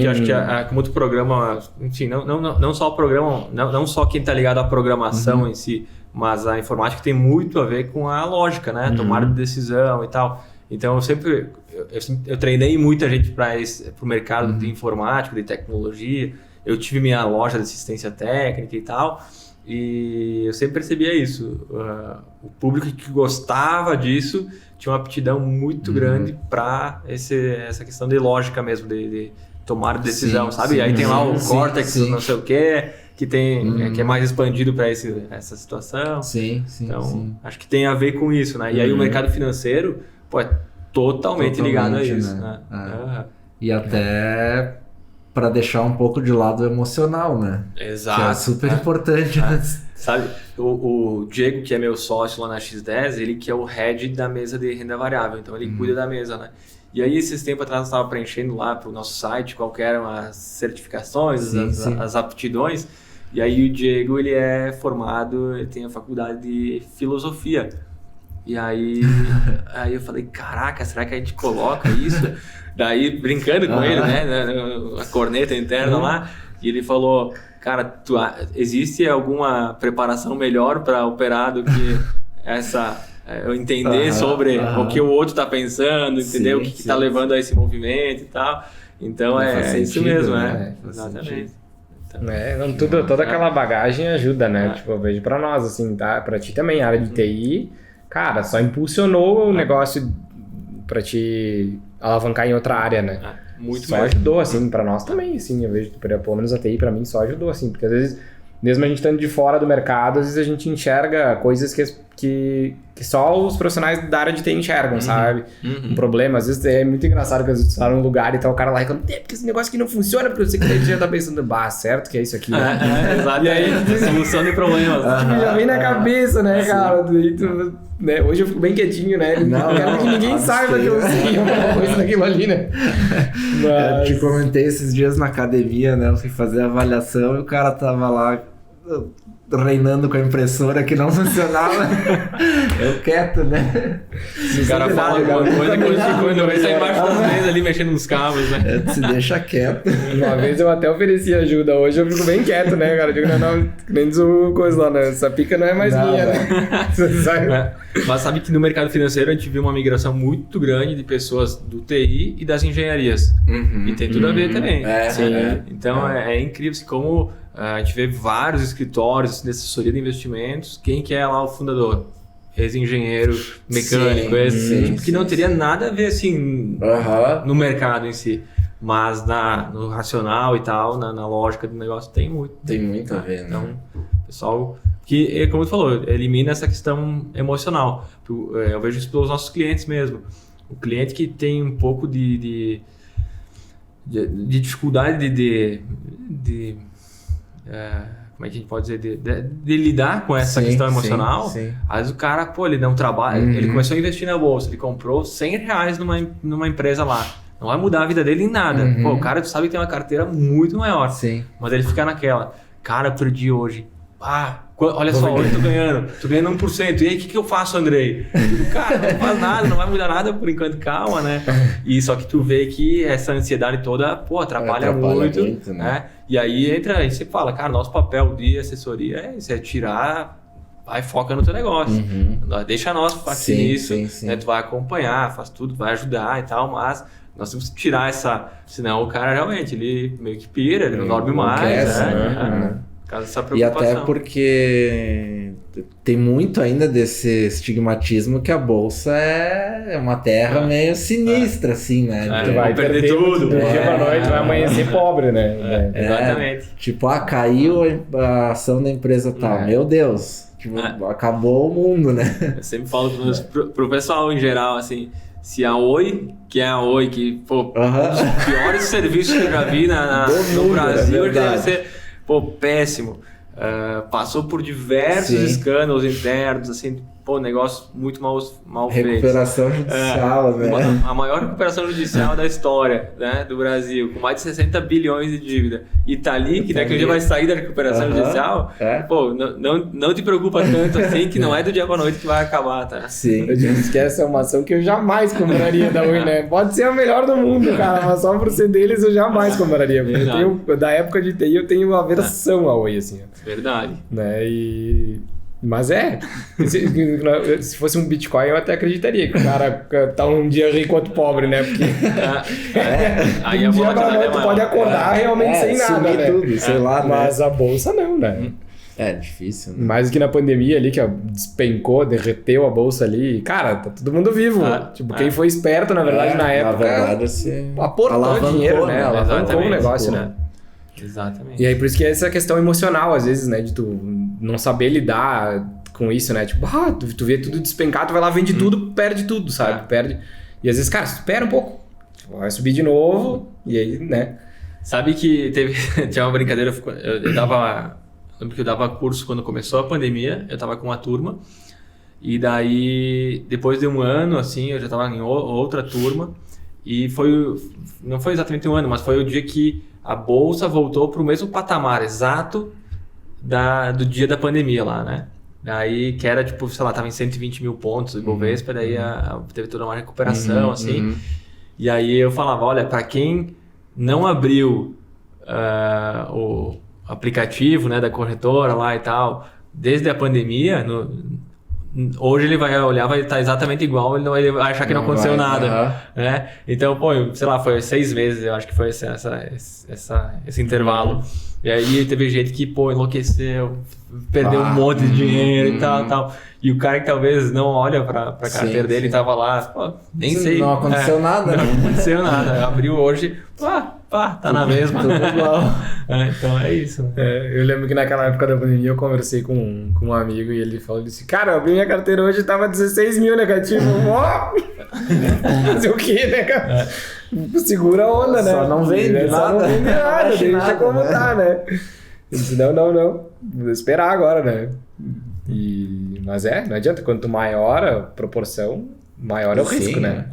Acho que como outro programa, enfim, não só o programa, não só quem tá ligado à programação em si, mas a informática tem muito a ver com a lógica, né? Tomada de decisão e tal. Então eu treinei muita gente para o mercado de informática, de tecnologia. Eu tive minha loja de assistência técnica e tal. E eu sempre percebia isso. O público que gostava disso tinha uma aptidão muito grande para essa questão de lógica mesmo, de tomar decisão, sabe? Sim, aí tem lá o Cortex, não sei o quê, que é mais expandido para essa situação. Então, acho que tem a ver com isso, né? E aí o mercado financeiro, pô, é totalmente ligado a isso, né? E até para deixar um pouco de lado o emocional, né? Exato. Que é super importante. Né? Sabe, o Diego, que é meu sócio lá na X10, ele que é o head da mesa de renda variável, então ele cuida da mesa, né? E aí, esses tempos atrás, eu estava preenchendo lá para o nosso site qual que eram as certificações, as aptidões. E aí, o Diego, ele é formado, ele tem a faculdade de filosofia. E aí eu falei, caraca, será que a gente coloca isso? Daí, brincando com ele, né, a corneta interna lá, e ele falou, cara, existe alguma preparação melhor para operar do que eu entender sobre o que o outro está pensando, entender o que está levando a esse movimento e tal. Então, é isso mesmo, né? Exatamente. Então, toda aquela bagagem ajuda, né? Tipo, eu vejo pra nós, assim, tá? Pra ti também, a área de TI, cara, só impulsionou o negócio pra te alavancar em outra área, né? Muito só ajudou, assim, pra nós também, assim, eu vejo, pelo menos a TI pra mim só ajudou, assim, porque às vezes, mesmo a gente estando de fora do mercado, às vezes a gente enxerga coisas que só os profissionais da área de TI enxergam, sabe? Um problema, às vezes é muito engraçado que às vezes você tá num lugar e tá o cara lá reclamando, porque esse negócio aqui não funciona, porque você que já tá pensando, certo que é isso aqui, né? Exato, e aí solução de problemas. Já vem na cabeça, né, cara? Né? Hoje eu fico bem quietinho, né? Não quero que ninguém saiba que eu sei alguma coisa daquilo ali, né? Eu te comentei esses dias na academia, né? Eu fui fazer a avaliação e o cara tava lá reinando com a impressora que não funcionava. Eu quieto, né? O cara fala alguma coisa quando ele tá embaixo das mesas ali mexendo nos cabos, né? Se deixa quieto. Uma vez eu até ofereci ajuda, hoje eu fico bem quieto, né, cara? Eu digo, não, nem diz o coisa lá, né? Essa pica não é mais minha, né? Mas sabe que no mercado financeiro a gente viu uma migração muito grande de pessoas do TI e das engenharias. E tem tudo a ver também. Então é incrível assim, como a gente vê vários escritórios de assessoria de investimentos. Quem que é lá o fundador? Ex-engenheiro, mecânico, que não teria nada a ver assim no mercado em si. Mas no racional e tal, na lógica do negócio, tem muito. Tem muito a ver, né? Então, pessoal, que, como tu falou, elimina essa questão emocional. Eu vejo isso pelos nossos clientes mesmo. O cliente que tem um pouco de dificuldade como é que a gente pode dizer? De lidar com essa questão emocional. Às vezes o cara, ele não trabalha, ele começou a investir na bolsa, ele comprou R$100 numa empresa lá. Não vai mudar a vida dele em nada. O cara, tu sabe que tem uma carteira muito maior. Mas ele fica naquela, cara, eu perdi hoje. Olha só, hoje tô ganhando 1%. E aí, o que eu faço, Andrei? Cara, não faz nada, não vai mudar nada por enquanto, calma, né? E só que tu vê que essa ansiedade toda, atrapalha muito, né? E aí a gente sempre fala, cara, nosso papel de assessoria é isso, é tirar, vai, foca no teu negócio. Deixa nós aqui nisso, né? Tu vai acompanhar, faz tudo, vai ajudar e tal, mas nós temos que tirar senão o cara realmente, ele meio que pira, ele não dorme mais, né? E até porque tem muito ainda desse estigmatismo que a bolsa é uma terra meio sinistra, assim, né? Tu vai perder tudo, do dia pra noite, vai amanhecer pobre, né? Exatamente. Tipo, caiu a ação da empresa tal, meu Deus, tipo, acabou o mundo, né? Eu sempre falo pro pessoal em geral, assim, se a Oi, que os piores serviços que eu já vi no Brasil, deve ser péssimo. Passou por diversos escândalos internos, assim, negócio muito mal feito. Recuperação judicial, né? A maior recuperação judicial da história, né, do Brasil, com mais de 60 bilhões de dívida. E tá ali, que daqui a dia vai sair da recuperação judicial, não te preocupa tanto assim, que não é do dia pra noite que vai acabar, tá? Eu disse que essa é uma ação que eu jamais compraria da Oi, né? Pode ser a melhor do mundo, cara, mas só por ser deles eu jamais compraria. Da época de TI eu tenho aversão à Oi, assim. Verdade. Né? Mas se fosse um Bitcoin, eu até acreditaria que o cara tá um dia rico quanto pobre, né? Porque Aí um dia pra noite tu pode acordar realmente sem nada, né? Tudo, sei lá, Mas a bolsa não, né? É difícil, né? Mais do que na pandemia ali, que despencou, derreteu a bolsa ali. Cara, tá todo mundo vivo. Quem foi esperto, na verdade, na época... Na verdade, assim... Aportou dinheiro, né? Alavancou o negócio, né? Exatamente. E aí, por isso que é essa questão emocional, às vezes, né? De tu não saber lidar com isso, né? Tipo, tu vê tudo despencar, tu vai lá, vende tudo, perde tudo, sabe? Perde. E às vezes, cara, espera um pouco. Tipo, vai subir de novo, e aí, né? Sabe que tinha uma brincadeira, eu dava... Lembro que eu dava curso quando começou a pandemia, eu tava com uma turma, e daí, depois de um ano, assim, eu já tava em outra turma, e não foi exatamente um ano, mas foi o dia que a bolsa voltou pro mesmo patamar exato do dia da pandemia lá, né? Daí, que era, tipo, sei lá, tava em 120 mil pontos o Ibovespa, daí teve toda uma recuperação, assim, e aí eu falava, olha, para quem não abriu o aplicativo, né, da corretora lá e tal, desde a pandemia, hoje ele vai olhar, vai estar exatamente igual, ele vai achar que não aconteceu nada, né? Então, pô, sei lá, foi 6 meses, eu acho que foi esse intervalo. E aí teve gente que, pô, enlouqueceu, perdeu um monte de dinheiro e tal. E o cara que talvez não olha pra carteira dele, tava lá, pô, nem sei. Não aconteceu nada, né? Não aconteceu nada. Abriu hoje, tá na mesma. Tudo igual. Então é isso. Né? Eu lembro que naquela época da pandemia eu conversei com um amigo e ele falou assim, cara, eu abri minha carteira hoje e tava 16 mil negativo. Fazer o quê, né, cara? Segura a onda, né? Só não vende nada. Só não vende nada, deixa como tá, né? Eu disse, não. Vou esperar agora, né? Mas não adianta. Quanto maior a proporção, maior é o risco, né?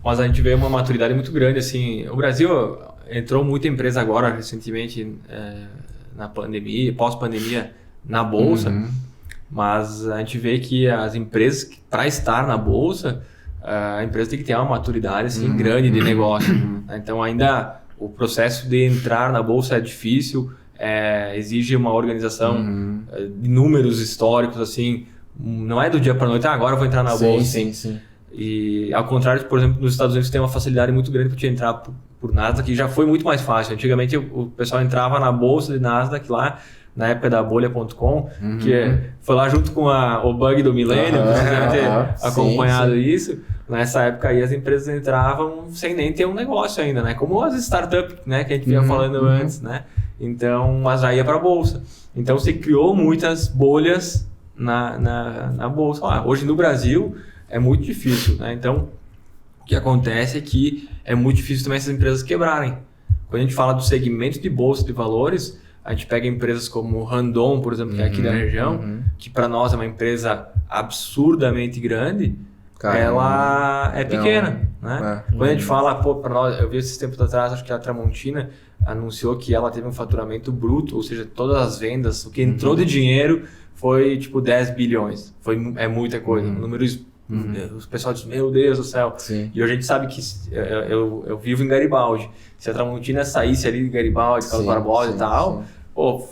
Mas a gente vê uma maturidade muito grande, assim. O Brasil entrou muita empresa agora, recentemente, na pandemia, pós-pandemia, na Bolsa. Mas a gente vê que as empresas, para estar na Bolsa, a empresa tem que ter uma maturidade assim, grande de negócio. Então, ainda o processo de entrar na Bolsa é difícil, exige uma organização de números históricos, assim, não é do dia para noite, agora eu vou entrar na Bolsa. Sim. E ao contrário, por exemplo, nos Estados Unidos tem uma facilidade muito grande para te entrar por Nasdaq, que já foi muito mais fácil. Antigamente o pessoal entrava na Bolsa de Nasdaq lá, na época da bolha.com, que foi lá junto com o bug do milênio, vocês devem ter acompanhado isso. Nessa época aí as empresas entravam sem nem ter um negócio ainda, né? Como as startups, né, que a gente vinha falando antes, né? Então, mas já ia para a Bolsa. Então se criou muitas bolhas na Bolsa. Hoje no Brasil é muito difícil, né? Então o que acontece é que é muito difícil também essas empresas quebrarem. Quando a gente fala do segmento de Bolsa de Valores, a gente pega empresas como Randon, por exemplo, que é aqui da região, que para nós é uma empresa absurdamente grande, ela é pequena, né? Quando a gente fala, para nós, eu vi esses tempos atrás, acho que a Tramontina anunciou que ela teve um faturamento bruto, ou seja, todas as vendas, o que entrou de dinheiro foi tipo 10 bilhões. É muita coisa, números. O pessoal diz, meu Deus do céu. Sim. E hoje a gente sabe que eu vivo em Garibaldi. Se a Tramontina saísse ali de Garibaldi, Carlos Barbosa e tal, pô,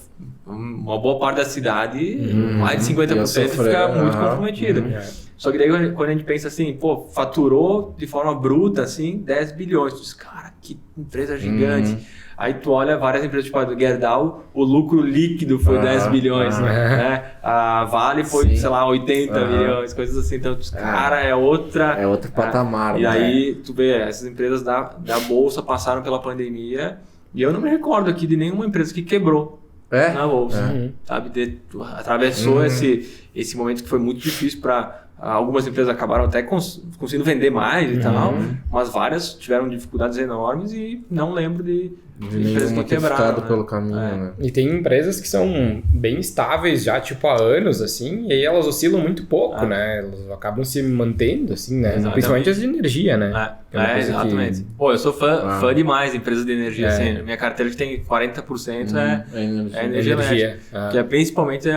uma boa parte da cidade, mais de 50% fica muito comprometida. Só que daí quando a gente pensa assim, pô, faturou de forma bruta, assim, 10 bilhões. Tu diz, cara, que empresa gigante. Aí tu olha várias empresas, tipo a do Gerdau, o lucro líquido foi 10 bilhões, né? A Vale foi, sei lá, 80 milhões, coisas assim. Então, cara, é outro patamar. E aí tu vê, essas empresas da Bolsa passaram pela pandemia e eu não me recordo aqui de nenhuma empresa que quebrou na Bolsa, sabe? Atravessou esse momento que foi muito difícil para... Algumas empresas acabaram até conseguindo vender mais e tal, mas várias tiveram dificuldades enormes e não lembro de empresas que quebraram. Pelo caminho, né? E tem empresas que são bem estáveis já, tipo, há anos, assim, e aí elas oscilam muito pouco, né? Elas acabam se mantendo, assim, né? Exatamente. Principalmente as de energia, né? Exatamente. Pô, eu sou fã demais de empresas de energia, assim. Minha carteira que tem 40% é energia elétrica, que é principalmente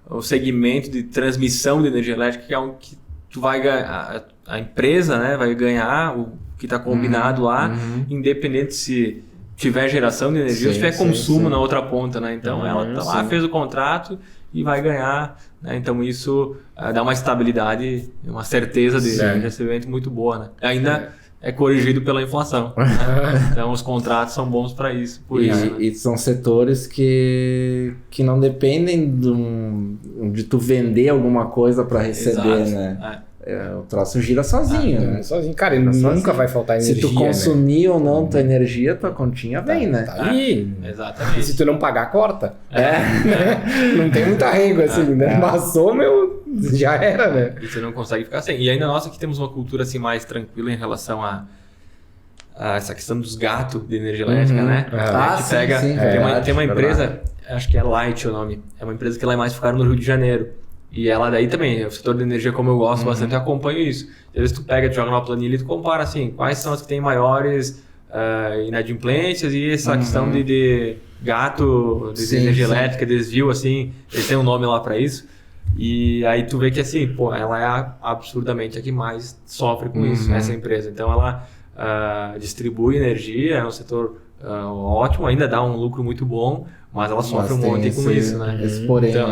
o segmento de transmissão de energia elétrica, que é um que tu vai ganhar, a empresa, né, vai ganhar o que está combinado lá, independente se tiver geração de energia ou se tiver consumo na outra ponta, né? Então ela tá lá, fez o contrato e vai ganhar, né? Então isso dá uma estabilidade, uma certeza de recebimento muito boa, né? Ainda é corrigido pela inflação, né? Então os contratos são bons para isso, por isso, né? E são setores que não dependem de tu vender alguma coisa para receber, né? O troço gira sozinho, né? Sozinho. Cara, nunca vai faltar energia. Se tu consumir ou não tua energia, tua continha vem, né? Tá ali. Exatamente. E se tu não pagar, corta. Não tem muita régua, assim, né? Passou, já era, né? E você não consegue ficar sem. E ainda nós aqui temos uma cultura assim mais tranquila em relação a essa questão dos gatos de energia elétrica, né? A gente pega, tem uma empresa, acho que é Light o nome, é uma empresa que ela é mais focada no Rio de Janeiro. E ela daí também, o setor de energia, como eu gosto bastante, eu acompanho isso. Às vezes tu pega, tu joga numa planilha e tu compara assim, quais são as que têm maiores inadimplências e essa questão de gato, de energia elétrica, desvio, assim, eles têm um nome lá para isso. E aí tu vê que assim, pô, ela é absurdamente a que mais sofre com isso, essa empresa. Então ela distribui energia, é um setor ótimo, ainda dá um lucro muito bom, mas ela sofre um monte com isso, né? Então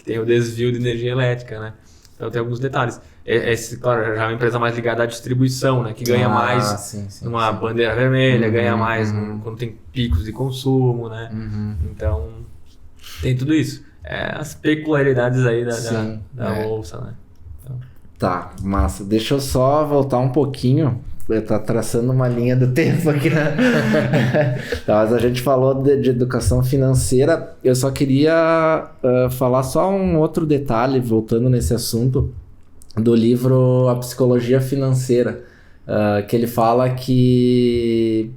tem o desvio de energia elétrica, né? Então tem alguns detalhes. Claro, já é uma empresa mais ligada à distribuição, né? Que ganha mais numa bandeira vermelha, ganha mais quando tem picos de consumo, né? Então tem tudo isso. As peculiaridades aí da bolsa, né? Então. Tá, massa. Deixa eu só voltar um pouquinho. Tá traçando uma linha do tempo aqui, né? Tá, mas a gente falou de educação financeira. Eu só queria falar só um outro detalhe, voltando nesse assunto, do livro A Psicologia Financeira, que ele fala que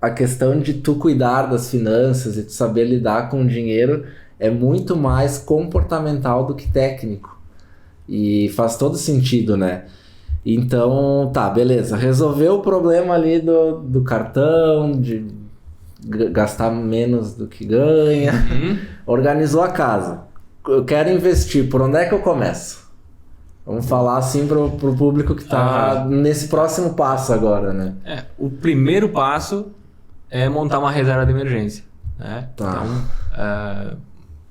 a questão de tu cuidar das finanças e tu saber lidar com o dinheiro é muito mais comportamental do que técnico. E faz todo sentido, né? Então, tá, beleza. Resolveu o problema ali do cartão, de gastar menos do que ganha. Organizou a casa. Eu quero investir. Por onde é que eu começo? Vamos falar assim pro público que tá nesse próximo passo agora, né? O primeiro passo é montar uma reserva de emergência, né? Tá. Então,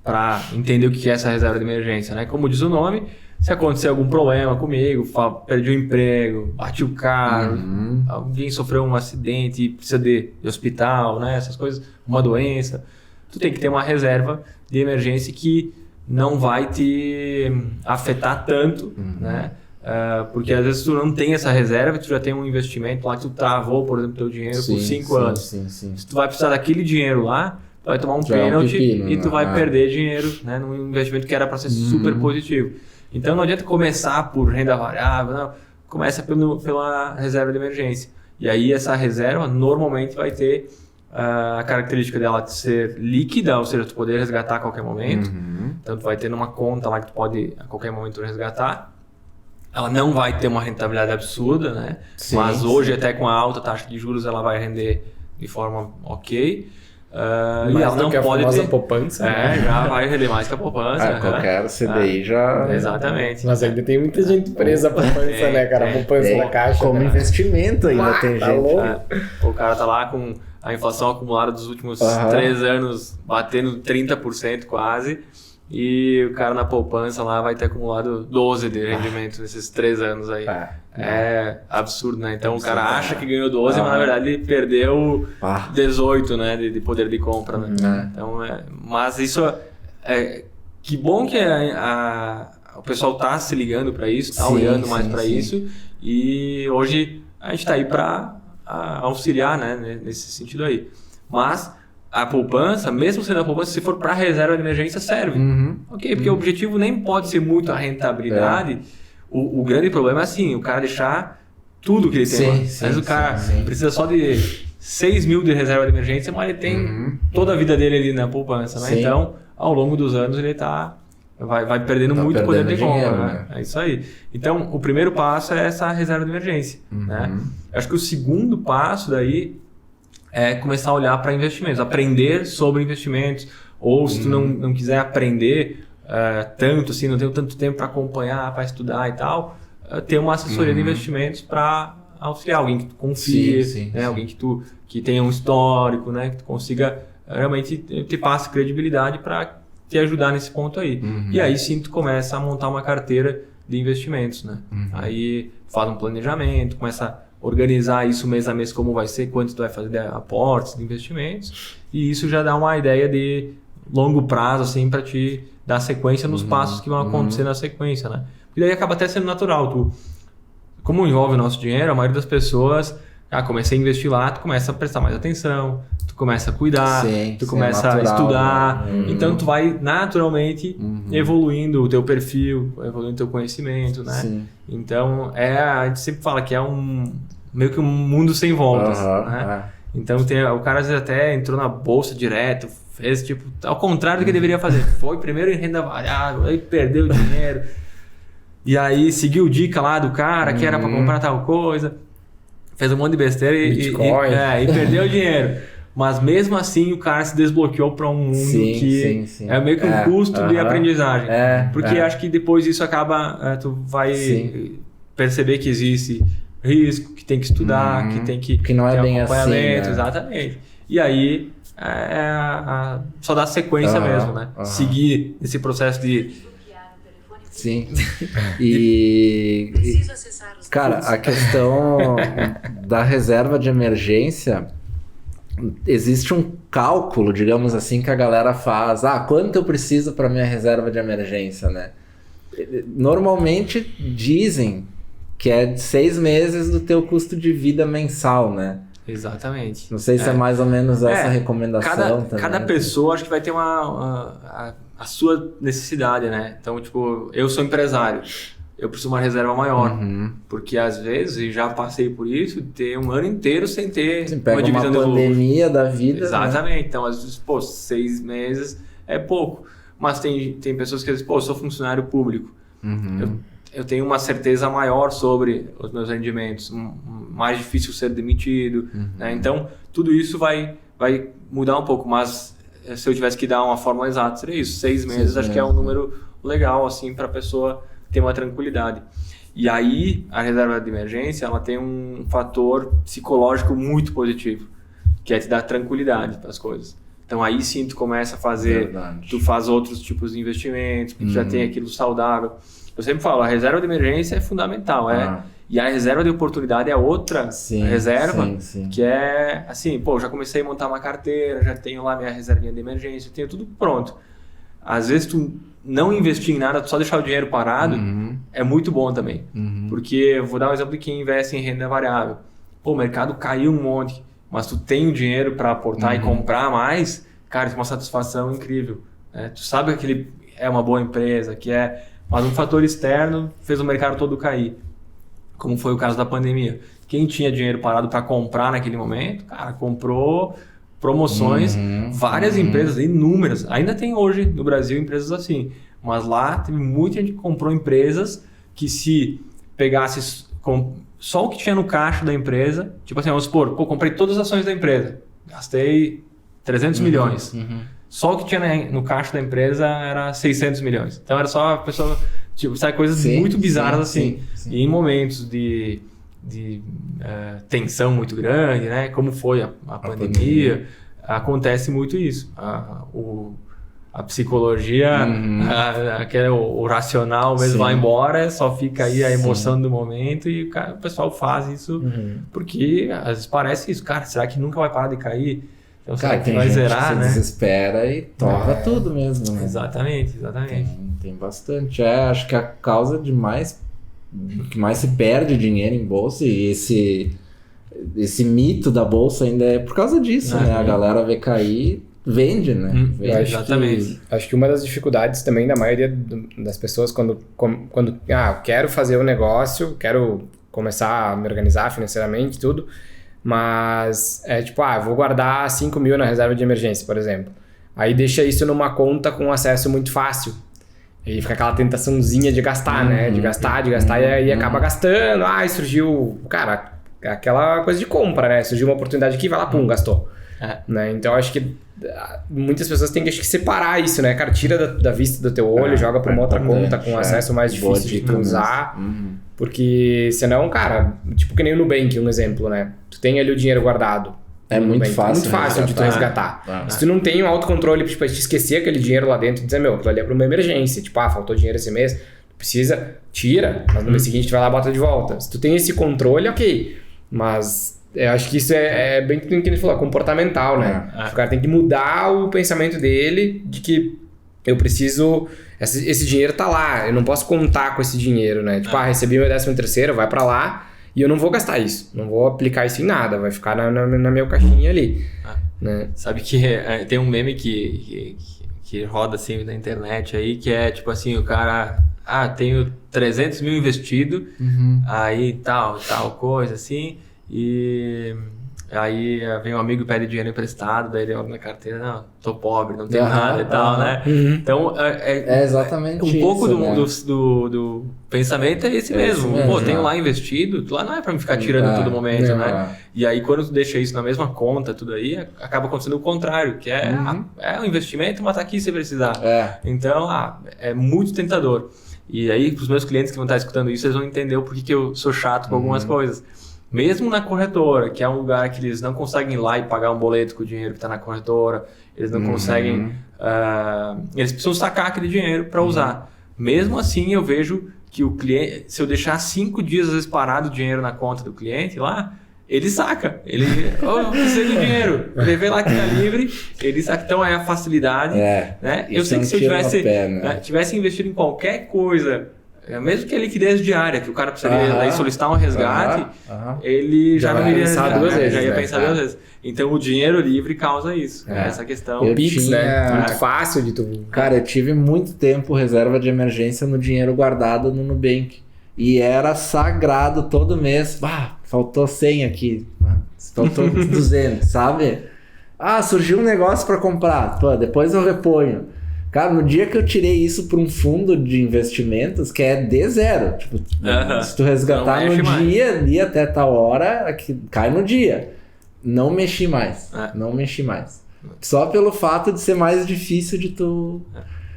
para entender o que é essa reserva de emergência, né? Como diz o nome, se acontecer algum problema comigo, perdi o emprego, bati o carro, alguém sofreu um acidente e precisa de hospital, né? Essas coisas, uma doença, tu tem que ter uma reserva de emergência que não vai te afetar tanto, né? Porque às vezes tu não tem essa reserva, tu já tem um investimento lá que tu travou, por exemplo, teu dinheiro por 5 anos. Se tu vai precisar daquele dinheiro lá, tu vai tomar um pênalti e tu vai perder dinheiro, né, num investimento que era para ser super positivo. Então não adianta começar por renda variável, não. Começa pela reserva de emergência. E aí essa reserva normalmente vai ter a característica dela de ser líquida, ou seja, tu poder resgatar a qualquer momento. Então tu vai ter numa conta lá que tu pode a qualquer momento resgatar. Ela não vai ter uma rentabilidade absurda, né? Mas hoje até com a alta taxa de juros ela vai render de forma ok. E ela não pode ter poupança, já vai render mais que a poupança. Qualquer CDI já... Exatamente. Mas ainda tem muita gente presa à poupança, né, cara? A poupança na caixa. Como investimento ainda tem tá gente. Louco. O cara tá lá com a inflação acumulada dos últimos 3 anos batendo 30% quase. E o cara na poupança lá vai ter acumulado 12 de rendimento nesses 3 anos aí. É absurdo, né? Então o cara acha que ganhou 12, mas na verdade ele perdeu 18, né? De poder de compra, né? Então, mas isso que bom que o pessoal tá se ligando para isso, tá olhando mais para isso. E hoje a gente tá aí para auxiliar, né? Nesse sentido aí. Mas a poupança, mesmo sendo a poupança, se for para reserva de emergência, serve. Porque o objetivo nem pode ser muito a rentabilidade. O grande problema é assim, o cara deixar tudo que ele tem. Às vezes o cara precisa só de 6 mil de reserva de emergência, mas ele tem toda a vida dele ali na poupança, né? Então, ao longo dos anos, ele vai perdendo muito poder de compra, né? É isso aí. Então, o primeiro passo é essa reserva de emergência, né? Acho que o segundo passo daí é começar a olhar para investimentos, aprender sobre investimentos, ou se tu não quiser aprender tanto assim, não tenho tanto tempo para acompanhar, para estudar e tal, ter uma assessoria de investimentos para auxiliar, alguém que tu confie, né? Alguém que tenha um histórico, né? Que tu consiga realmente te passe credibilidade para te ajudar nesse ponto aí. E aí sim tu começa a montar uma carteira de investimentos, né? Aí faz um planejamento, começa a organizar isso mês a mês, como vai ser, quanto tu vai fazer de aportes, de investimentos, e isso já dá uma ideia de longo prazo, assim, para te dar sequência nos passos que vão acontecer na sequência, né? E daí acaba até sendo natural. Como envolve o nosso dinheiro, a maioria das pessoas, comecei a investir lá, tu começa a prestar mais atenção, tu começa a cuidar, tu começa a estudar, então tu vai naturalmente evoluindo o teu perfil, evoluindo o teu conhecimento, né? Sim. Então, a gente sempre fala que é meio que um mundo sem voltas, né? Então, o cara às vezes até entrou na bolsa direto, fez tipo, ao contrário do que deveria fazer. Foi primeiro em renda variável, aí perdeu dinheiro, e aí seguiu dica lá do cara que era para comprar tal coisa, fez um monte de besteira e perdeu dinheiro. Mas mesmo assim o cara se desbloqueou para um mundo que é meio que um custo de aprendizagem. Porque acho que depois isso acaba, tu vai perceber que existe risco, que tem que estudar, que tem que não é ter bem acompanhamento, assim, né? exatamente. E aí só dá sequência mesmo, né? Seguir esse processo de... Sim. Cara, a questão da reserva de emergência, existe um cálculo, digamos assim, que a galera faz. Quanto eu preciso para minha reserva de emergência, né? Normalmente dizem que é 6 meses do teu custo de vida mensal, né? Exatamente. Não sei se é mais ou menos essa recomendação também. Cada pessoa acho que vai ter a sua necessidade, né? Então, tipo, eu sou empresário, eu preciso de uma reserva maior, porque às vezes, e já passei por isso, ter um ano inteiro sem ter uma divisão de pandemia da vida. Exatamente. Né? Então, às vezes, 6 meses é pouco. Mas tem pessoas que dizem, eu sou funcionário público. Eu tenho uma certeza maior sobre os meus rendimentos, mais difícil ser demitido, né? Então tudo isso vai mudar um pouco, mas se eu tivesse que dar uma fórmula exata, seria isso, 6 meses, acho que é um número legal assim para a pessoa ter uma tranquilidade. E aí a reserva de emergência, ela tem um fator psicológico muito positivo, que é te dar tranquilidade para as coisas. Então aí sim tu começa a fazer, tu faz outros tipos de investimentos, porque tu já tem aquilo saudável. Eu sempre falo, a reserva de emergência é fundamental, e a reserva de oportunidade é outra reserva, que é assim, já comecei a montar uma carteira, já tenho lá minha reservinha de emergência, tenho tudo pronto. Às vezes tu não investir em nada, tu só deixar o dinheiro parado, é muito bom também. Porque, eu vou dar um exemplo de quem investe em renda variável. O mercado caiu um monte, mas tu tem o dinheiro para aportar e comprar mais, cara, isso é uma satisfação incrível. Né? Tu sabe que aquele é uma boa empresa, mas um fator externo fez o mercado todo cair, como foi o caso da pandemia. Quem tinha dinheiro parado para comprar naquele momento, cara, comprou promoções, várias empresas, inúmeras. Ainda tem hoje no Brasil empresas assim, mas lá teve muita gente que comprou empresas que se pegasse só o que tinha no caixa da empresa, tipo assim, vamos supor, comprei todas as ações da empresa, gastei 300 milhões. Só o que tinha no caixa da empresa era 600 milhões. Então era só a pessoa, tipo, sabe, coisas muito bizarras assim. E em momentos de tensão muito grande, né? Como foi a pandemia, acontece muito isso. A psicologia, o racional mesmo vai embora, só fica aí a emoção do momento e o pessoal faz isso porque às vezes parece isso. Cara, será que nunca vai parar de cair? Então, cara, tem vai gente zerar, que se desespera e torra tudo mesmo, né? Exatamente. Tem bastante. Acho que a causa que mais se perde dinheiro em bolsa, e esse mito da bolsa ainda é por causa disso, né? A galera vê cair, vende, né? Exatamente. Acho que uma das dificuldades também da maioria das pessoas quando quero fazer um negócio, quero começar a me organizar financeiramente, tudo, mas é tipo, vou guardar 5 mil na reserva de emergência, por exemplo. Aí deixa isso numa conta com acesso muito fácil. E fica aquela tentaçãozinha de gastar, né? De gastar, e aí acaba gastando. Surgiu, cara, aquela coisa de compra, né? Surgiu uma oportunidade aqui, vai lá, pum, gastou. Né? Então, acho que muitas pessoas têm que que separar isso, né? Cara, tira da vista do teu olho, joga para uma outra conta com acesso mais difícil de tu usar. Porque senão, cara, tipo que nem o Nubank, um exemplo, né? Tu tem ali o dinheiro guardado, É muito fácil. Muito fácil de tu resgatar. Se tu não tem um autocontrole, tipo, te esquecer aquele dinheiro lá dentro e dizer, aquilo ali é pra uma emergência. Tipo, faltou dinheiro esse mês, tu precisa, tira, mas no mês seguinte tu vai lá e bota de volta. Se tu tem esse controle, ok. Mas eu acho que isso é bem o que a gente falou, comportamental, né? O cara tem que mudar o pensamento dele de que eu preciso... Esse dinheiro tá lá, eu não posso contar com esse dinheiro, né? Tipo, recebi meu 13º, vai pra lá e eu não vou gastar isso. Não vou aplicar isso em nada, vai ficar na minha caixinha ali. Né? Sabe que tem um meme que roda assim na internet aí, que é tipo assim, o cara... tenho 300 mil investido, aí tal coisa assim, e... Aí vem um amigo e pede dinheiro emprestado, daí ele olha na carteira, não, tô pobre, não tenho nada e tal, né? Então, é exatamente um pouco isso, do pensamento é esse mesmo. Pô, tenho lá investido, lá não é pra me ficar tirando a todo momento, né? E aí, quando tu deixa isso na mesma conta, tudo aí, acaba acontecendo o contrário, que é um investimento, mas tá aqui se precisar. Então, é muito tentador. E aí, pros meus clientes que vão estar escutando isso, eles vão entender o porquê que eu sou chato com algumas coisas. Mesmo na corretora, que é um lugar que eles não conseguem ir lá e pagar um boleto com o dinheiro que está na corretora, eles não conseguem... eles precisam sacar aquele dinheiro para usar. Mesmo assim, eu vejo que o cliente... Se eu deixar 5 dias, às vezes, parado o dinheiro na conta do cliente lá, ele saca. Ele... eu preciso do dinheiro. Ele vê lá que está livre, ele saca. Então, é a facilidade. Né? Eu sei que se eu tivesse investido em qualquer coisa... Mesmo que a liquidez diária, que o cara precisaria solicitar um resgate, ele já não iria pensar duas vezes. Já ia pensar 2 vezes. Então o dinheiro livre causa isso. Essa questão. O Pix, né? Muito fácil de tu. Cara, eu tive muito tempo reserva de emergência no dinheiro guardado no Nubank. E era sagrado todo mês. Faltou 100 aqui. Faltou 200, sabe? Surgiu um negócio para comprar. Depois eu reponho. Cara, no dia que eu tirei isso para um fundo de investimentos, que é D0, tipo, se tu resgatar no dia até tal hora, cai no dia. Não mexi mais. Não mexi mais. Só pelo fato de ser mais difícil de tu...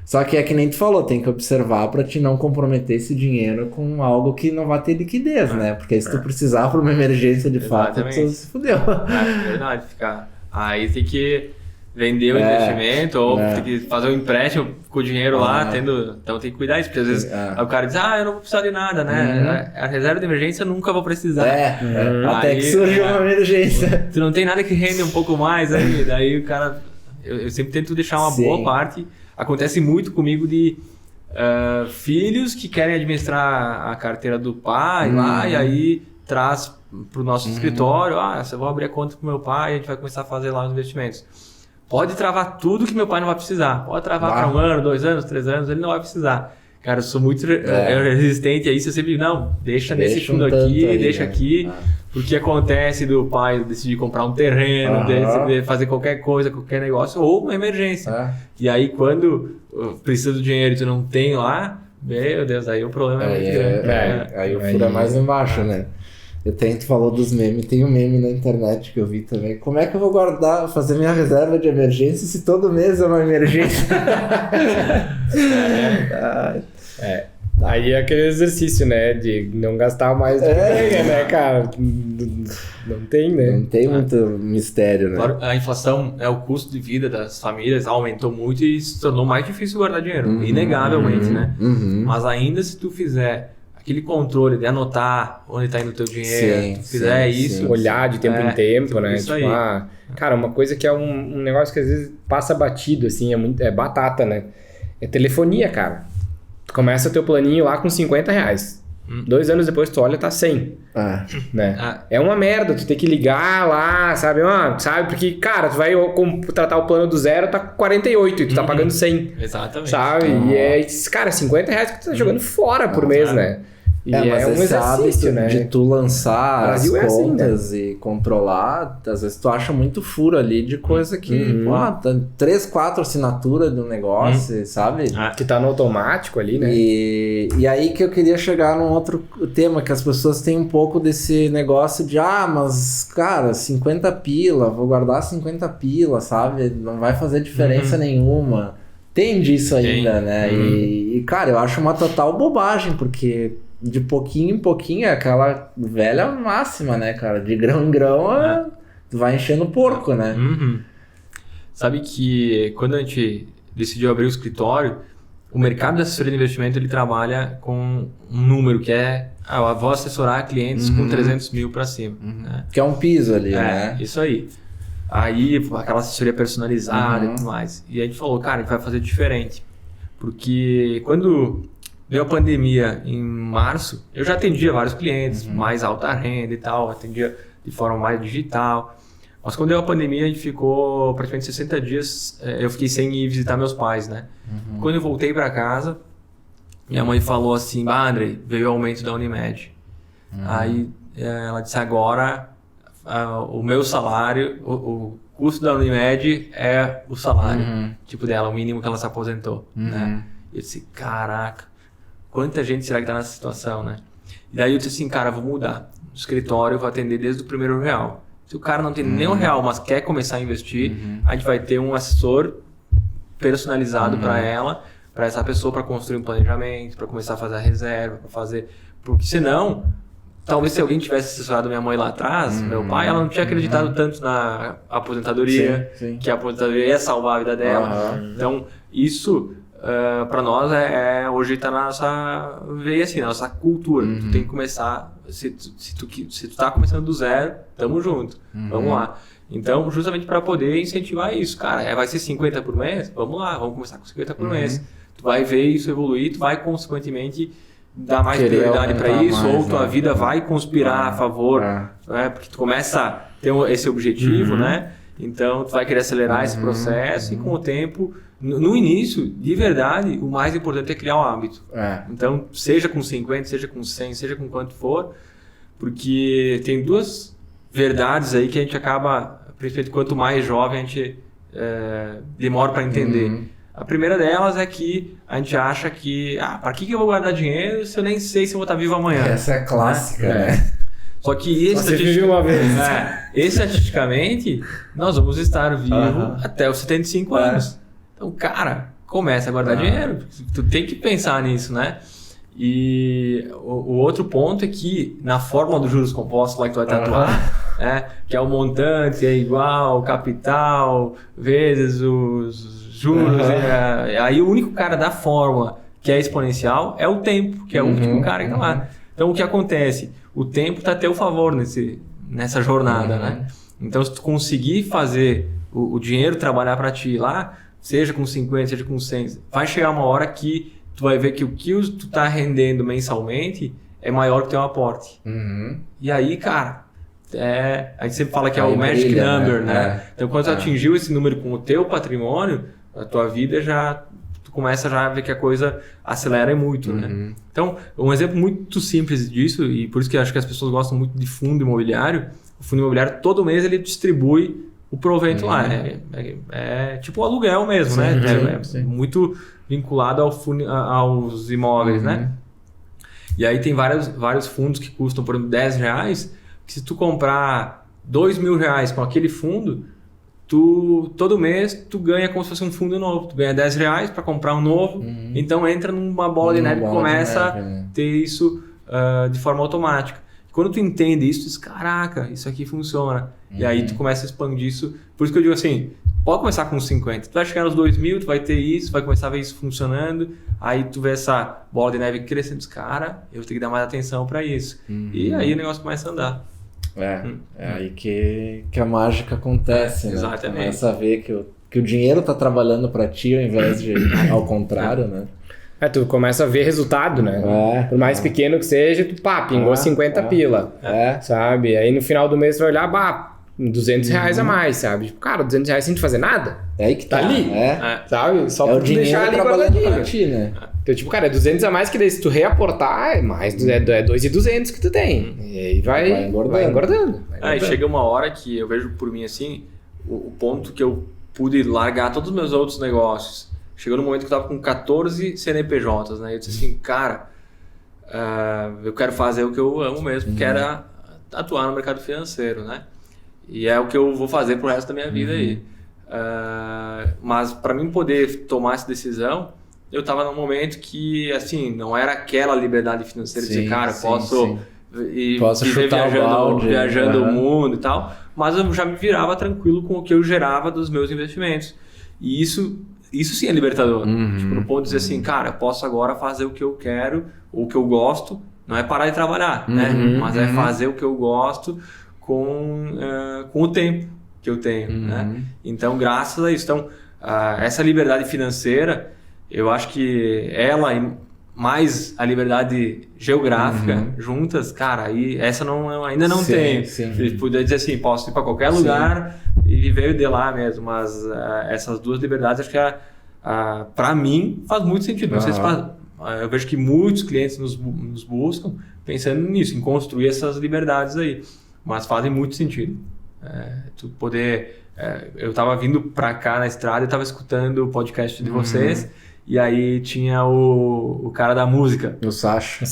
Só que é que nem tu falou, tem que observar para te não comprometer esse dinheiro com algo que não vai ter liquidez, né? Porque se tu precisar para uma emergência de fato, tu se fudeu. É verdade, aí tem que... vender o investimento ou tem que fazer um empréstimo com o dinheiro lá, então tem que cuidar disso, porque às vezes o cara diz, eu não vou precisar de nada, né? A reserva de emergência eu nunca vou precisar. Até que surge uma emergência. Tu não tem nada que rende um pouco mais aí, daí o cara... Eu sempre tento deixar uma boa parte. Acontece muito comigo de filhos que querem administrar a carteira do pai lá, e aí traz pro nosso escritório, eu vou abrir a conta com meu pai, a gente vai começar a fazer lá os investimentos. Pode travar tudo que meu pai não vai precisar. Pode travar para 1 ano, 2 anos, 3 anos, ele não vai precisar. Cara, eu sou muito resistente a isso. Eu sempre digo, não, deixa nesse fundo aqui, deixa aqui. Porque acontece do pai decidir comprar um terreno, decidir fazer qualquer coisa, qualquer negócio, ou uma emergência. E aí, quando precisa do dinheiro e tu não tem lá, meu Deus, aí o problema é muito grande. Aí o furo é mais embaixo, né? Tu falou dos memes, tem um meme na internet que eu vi também. Como é que eu vou fazer minha reserva de emergência se todo mês é uma emergência? Aí é aquele exercício, né? De não gastar mais do que ganha, né, cara? Não tem, né? Não tem muito mistério, né? Claro, a inflação, o custo de vida das famílias aumentou muito e se tornou mais difícil guardar dinheiro. Inegavelmente, né? Mas ainda se tu fizer aquele controle de anotar onde está indo o teu dinheiro, se fizer isso... Olhar de tempo em tempo, né? Isso tipo, aí. Cara, uma coisa que é um negócio que às vezes passa batido, assim, é batata, né? É telefonia, cara. Tu começa o teu planinho lá com R$50. 2 anos depois tu olha, tá 100. Né? É uma merda, tu tem que ligar lá, sabe? Porque, cara, tu vai contratar o plano do 0, tá 48 e tu tá pagando 100. Exatamente. Sabe? E é, cara, R$50 que tu tá jogando fora por mês, né? E mas um exercício, né? De tu lançar as contas assim, né? e controlar, às vezes tu acha muito furo ali de coisa que, tá 3, 4 assinaturas de um negócio, sabe? Que tá no automático ali, né? E aí que eu queria chegar num outro tema, que as pessoas têm um pouco desse negócio de, mas, cara, 50 pila, vou guardar 50 pila, sabe? Não vai fazer diferença nenhuma. Tem disso ainda, né? E, cara, eu acho uma total bobagem, porque... de pouquinho em pouquinho é aquela velha máxima, né, cara? De grão em grão tu vai enchendo o porco, né? Sabe que quando a gente decidiu abrir o escritório, o mercado de assessoria de investimento ele trabalha com um número que é eu vou assessorar clientes com 300 mil para cima. Né? Que é um piso ali, né? Isso aí. Aí aquela assessoria personalizada e tudo mais. E a gente falou, cara, a gente vai fazer diferente. Porque quando deu a pandemia em março, eu já atendia vários clientes, mais alta renda e tal, atendia de forma mais digital. Mas quando deu a pandemia, a gente ficou praticamente 60 dias, eu fiquei sem ir visitar meus pais, né? Quando eu voltei para casa, minha mãe falou assim, Andrei, veio o aumento da Unimed. Aí ela disse, agora o meu salário, o custo da Unimed é o salário, tipo dela, o mínimo que ela se aposentou, né? E eu disse, caraca, quanta gente será que tá nessa situação, né? E daí eu disse assim, cara, vou mudar. No escritório eu vou atender desde o primeiro real. Se o cara não tem nem um real, mas quer começar a investir, a gente vai ter um assessor personalizado para ela, para essa pessoa, para construir um planejamento, para começar a fazer a reserva, para fazer... Porque senão, talvez se alguém tivesse assessorado minha mãe lá atrás, meu pai, ela não tinha acreditado tanto na aposentadoria, que a aposentadoria ia salvar a vida dela. Então, isso... para nós hoje está na nossa veia, assim, na nossa cultura. Tu tem que começar, se tu tá começando do zero, tamo junto, vamos lá. Então, justamente para poder incentivar isso, cara, vai ser 50 por mês? Vamos lá, vamos começar com 50 por mês. Tu vai ver isso evoluir, tu vai consequentemente dar mais prioridade para isso, ou tua vida vai conspirar a favor, né? Porque tu começa a ter esse objetivo, né? Então, tu vai querer acelerar esse processo e com o tempo, no início, de verdade, o mais importante é criar um hábito. Então, seja com 50, seja com 100, seja com quanto for, porque tem duas verdades aí que a gente acaba, principalmente quanto mais jovem, a gente demora para entender. A primeira delas é que a gente acha que, para que eu vou guardar dinheiro se eu nem sei se eu vou estar vivo amanhã? Essa é clássica, né? Só que estatisticamente, nós vamos estar vivos até os 75 anos. Então, cara, começa a guardar dinheiro. Tu tem que pensar nisso, né? E o outro ponto é que na fórmula dos juros compostos lá que tu vai tatuar, que é o montante é igual, o capital, vezes os juros. Aí o único cara da fórmula que é exponencial é o tempo, que é o último cara que tá lá. Então, o que acontece? O tempo está a teu favor nessa jornada, né? Então, se tu conseguir fazer o dinheiro trabalhar para ti lá, seja com 50, seja com 100, vai chegar uma hora que tu vai ver que o que tu tá rendendo mensalmente é maior que o teu aporte. E aí, cara, a gente sempre fala que é o magic number, né? Então, quando tu atingiu esse número com o teu patrimônio, a tua vida tu começa já a ver que a coisa acelera muito, né? Então, um exemplo muito simples disso, e por isso que eu acho que as pessoas gostam muito de fundo imobiliário, o fundo imobiliário todo mês ele distribui o provento lá. É tipo o aluguel mesmo, né? É muito vinculado aos imóveis, né? E aí tem vários fundos que custam, por exemplo, R$10, que se tu comprar R$2.000 com aquele fundo, todo mês tu ganha como se fosse um fundo novo. Tu ganha R$10 para comprar um novo, então entra numa bola de neve e começa a ter isso de forma automática. Quando tu entende isso, tu diz, caraca, isso aqui funciona. E aí tu começa a expandir isso. Por isso que eu digo assim, pode começar com 50. Tu vai chegar nos 2.000, tu vai ter isso, vai começar a ver isso funcionando. Aí tu vê essa bola de neve crescendo. Cara, eu tenho que dar mais atenção para isso. E aí o negócio começa a andar. É aí que a mágica acontece, né? Exatamente. Começa a ver que o dinheiro tá trabalhando para ti ao invés de ao contrário, né? Tu começa a ver resultado, né? Por mais pequeno que seja, tu pingou 50 pila, sabe? Aí no final do mês tu vai olhar, R$200 a mais, sabe? Tipo, cara, R$200 sem tu fazer nada. É aí que tá ali, sabe? Só pra tu deixar ali guardadinho pra ti, né? Então, tipo, cara, é 200 a mais que daí se tu reaportar, é 2.200 que tu tem. E aí vai engordando. E chega uma hora que eu vejo por mim assim, o ponto que eu pude largar todos os meus outros negócios. Chegou no momento que eu tava com 14 CNPJs, né? Eu disse assim, cara, eu quero fazer o que eu amo mesmo, que era atuar no mercado financeiro, né? E é o que eu vou fazer pro resto da minha vida aí. Mas para mim poder tomar essa decisão, eu tava num momento que, assim, não era aquela liberdade financeira de dizer, cara, posso viver viajando o mundo e tal, mas eu já me virava tranquilo com o que eu gerava dos meus investimentos. E isso sim é libertador. Tipo, no ponto de dizer assim, cara, eu posso agora fazer o que eu quero, ou o que eu gosto, não é parar de trabalhar, né? Mas é fazer o que eu gosto com o tempo que eu tenho, né? Então, graças a isso. Então, essa liberdade financeira, eu acho que ela e mais a liberdade geográfica juntas, cara, aí essa ainda não tem. Poder dizer assim, posso ir para qualquer lugar e viver de lá mesmo, mas essas duas liberdades, acho que para mim faz muito sentido. Não sei se faz, eu vejo que muitos clientes nos buscam pensando nisso, em construir essas liberdades aí, mas fazem muito sentido. Tu poder... eu tava vindo para cá na estrada e tava escutando o podcast de vocês, e aí tinha o cara da música. O Sacha.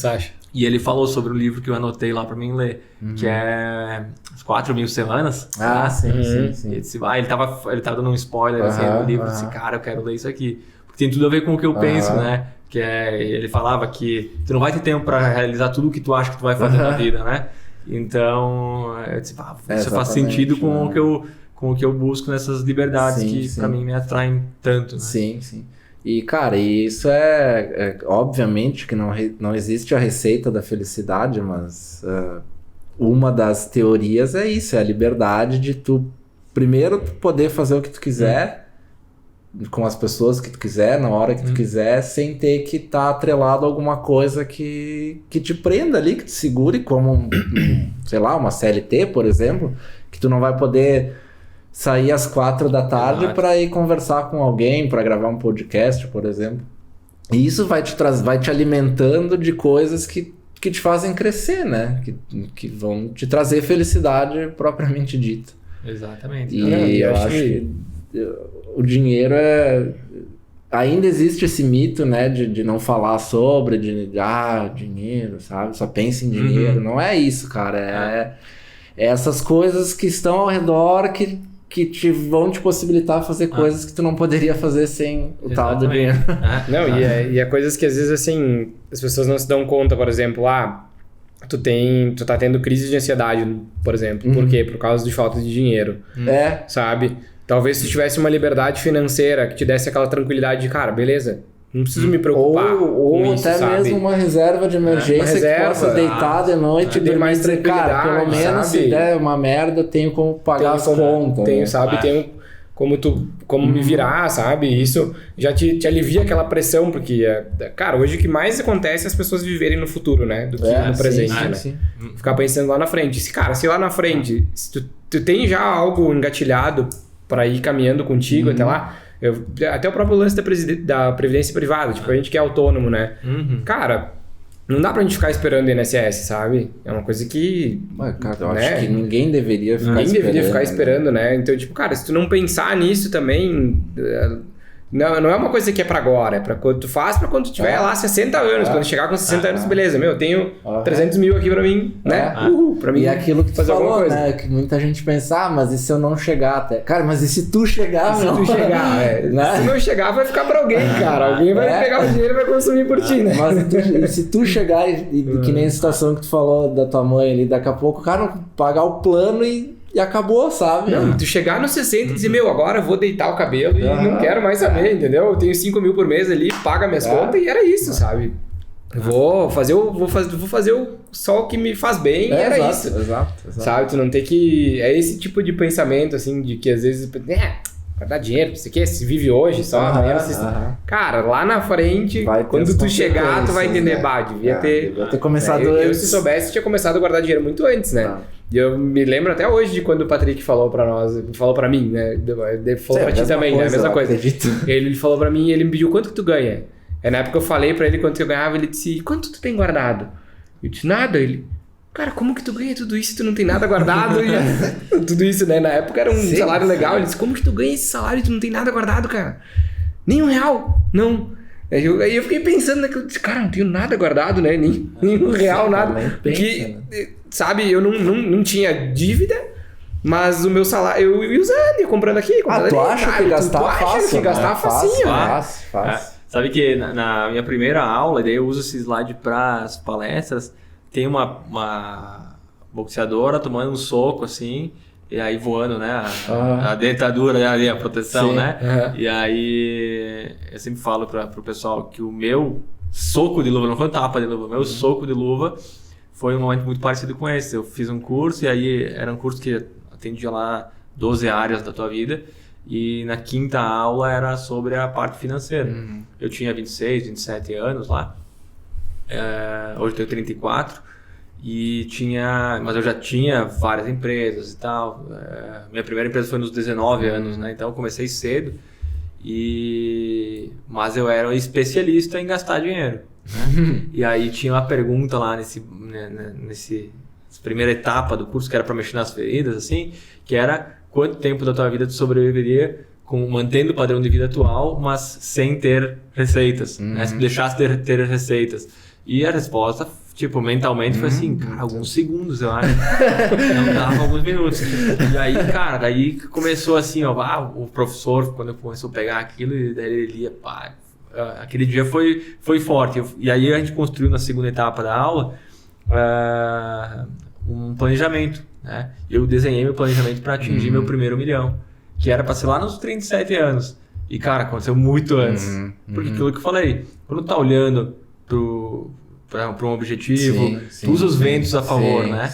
E ele falou sobre o livro que eu anotei lá para mim ler, que é As 4.000 Semanas. Sim. E ele tava dando um spoiler assim, do livro, disse, cara, eu quero ler isso aqui. Porque tem tudo a ver com o que eu penso, né? Que ele falava que tu não vai ter tempo para realizar tudo o que tu acha que tu vai fazer na vida, né? Então, eu disse, isso faz sentido com o que eu busco nessas liberdades que para mim me atraem tanto, né? Sim. E, cara, isso obviamente que não existe a receita da felicidade, mas uma das teorias é isso, é a liberdade de tu, primeiro, poder fazer o que tu quiser, com as pessoas que tu quiser, na hora que tu quiser, sem ter que estar atrelado a alguma coisa que te prenda ali, que te segure, como, sei lá, uma CLT, por exemplo, que tu não vai poder sair às 4 da tarde para ir conversar com alguém, para gravar um podcast, por exemplo. E isso vai te alimentando de coisas que te fazem crescer, né? Que vão te trazer felicidade propriamente dita. Exatamente. E eu acho que o dinheiro ainda existe esse mito, né? De não falar sobre, dinheiro, sabe? Só pensa em dinheiro. Não é isso, cara. É essas coisas que estão ao redor que vão te possibilitar fazer coisas que tu não poderia fazer sem o tal do dinheiro. Não, e é coisas que às vezes assim, as pessoas não se dão conta, por exemplo, tu tá tendo crise de ansiedade, por exemplo. Por quê? Por causa de falta de dinheiro. Sabe? Talvez se tivesse uma liberdade financeira que te desse aquela tranquilidade de, cara, beleza, não preciso me preocupar ou com isso, até sabe? mesmo uma reserva de emergência que possa deitar de noite e ter mais dizer, cara, pelo menos sabe? se der uma merda, eu tenho como pagar as contas. Tenho como me virar, sabe? Isso já te alivia aquela pressão, porque, cara, hoje o que mais acontece é as pessoas viverem no futuro, né? Do que no presente, né? Sim. Ficar pensando lá na frente. Se lá na frente, se tu tem já algo engatilhado para ir caminhando contigo até lá, até o próprio lance da previdência privada, tipo, a gente que é autônomo, né? Cara, não dá pra gente ficar esperando o INSS, sabe? É uma coisa que... Cara, eu acho que ninguém deveria ficar esperando, né? Então, tipo, cara, se tu não pensar nisso também... Não é uma coisa que é pra agora, é pra quando tu faz, pra quando tu tiver lá 60 anos. Quando chegar com 60 anos, beleza, eu tenho 300 mil aqui pra mim, né? Pra mim. E aquilo que tu fazer falou, coisa. né? Que muita gente pensa, mas e se eu não chegar até... Cara, mas e se tu chegar, Se tu chegar, né? Se não chegar, vai ficar pra alguém, cara. Alguém vai pegar o dinheiro e vai consumir por ti, né? Mas se tu chegar e que nem a situação que tu falou da tua mãe ali, daqui a pouco, cara, pagar o plano e acabou, sabe? Não, tu chegar nos 60 e dizer, agora eu vou deitar o cabelo e não quero mais saber, entendeu? Eu tenho 5 mil por mês ali, paga minhas contas e era isso, sabe? Vou fazer só o que me faz bem e era isso. Exato. Sabe? Tu não tem que... É esse tipo de pensamento, assim, de que às vezes... Vai dar dinheiro, você quer? Se vive hoje, só amanhã você... Cara, lá na frente, quando tu chegar, tu vai entender, devia ter começado antes. Eu, se soubesse, tinha começado a guardar dinheiro muito antes, né? E eu me lembro até hoje de quando o Patrick falou pra mim, né? Falou pra ti também, né? A mesma coisa. Ele falou pra mim e ele me pediu, quanto que tu ganha? Na época eu falei pra ele quanto que eu ganhava, ele disse, quanto tu tem guardado? Eu disse, nada. Ele, cara, como que tu ganha tudo isso e tu não tem nada guardado? Tudo isso, né? Na época era um salário legal. Ele disse, como que tu ganha esse salário e tu não tem nada guardado, cara? Nem R$1, não. Aí eu fiquei pensando naquilo, cara, não tenho nada guardado, né? Nem R$1, nada. Porque, sabe, eu não tinha dívida, mas o meu salário, eu ia usando, ia comprando aqui, comprando ali. Tu acha que gastar fácil? Tu acha que gastar facinho, né? Fácil. Sabe que na minha primeira aula, daí eu uso esse slide para as palestras, tem uma boxeadora tomando um soco assim, e aí voando, né? A dentadura ali, a proteção, Sim. né? E aí eu sempre falo pro pessoal que o meu soco de luva, não foi um tapa de luva, o meu soco de luva foi um momento muito parecido com esse. Eu fiz um curso e aí era um curso que atendia lá 12 áreas da tua vida e na quinta aula era sobre a parte financeira. Eu tinha 26, 27 anos lá, hoje eu tenho 34 mas eu já tinha várias empresas e tal. Minha primeira empresa foi nos 19 anos, né? Então eu comecei cedo, mas eu era um especialista em gastar dinheiro, né? E aí tinha uma pergunta lá nessa primeira etapa do curso, que era para mexer nas feridas, assim, que era quanto tempo da tua vida tu sobreviveria mantendo o padrão de vida atual, mas sem ter receitas, né? Se tu deixasse ter receitas. E a resposta, tipo, mentalmente foi assim, cara, alguns segundos, eu acho. Não dava alguns minutos. E aí, cara, daí começou assim, ó, o professor, quando eu começou a pegar aquilo, ele lia, pá, aquele dia foi forte. E aí a gente construiu na segunda etapa da aula um planejamento, né? Eu desenhei meu planejamento para atingir meu primeiro milhão, que era para ser lá nos 37 anos. E, cara, aconteceu muito antes. Porque aquilo que eu falei, quando tu tá olhando para um objetivo, tu usa os ventos a favor, né?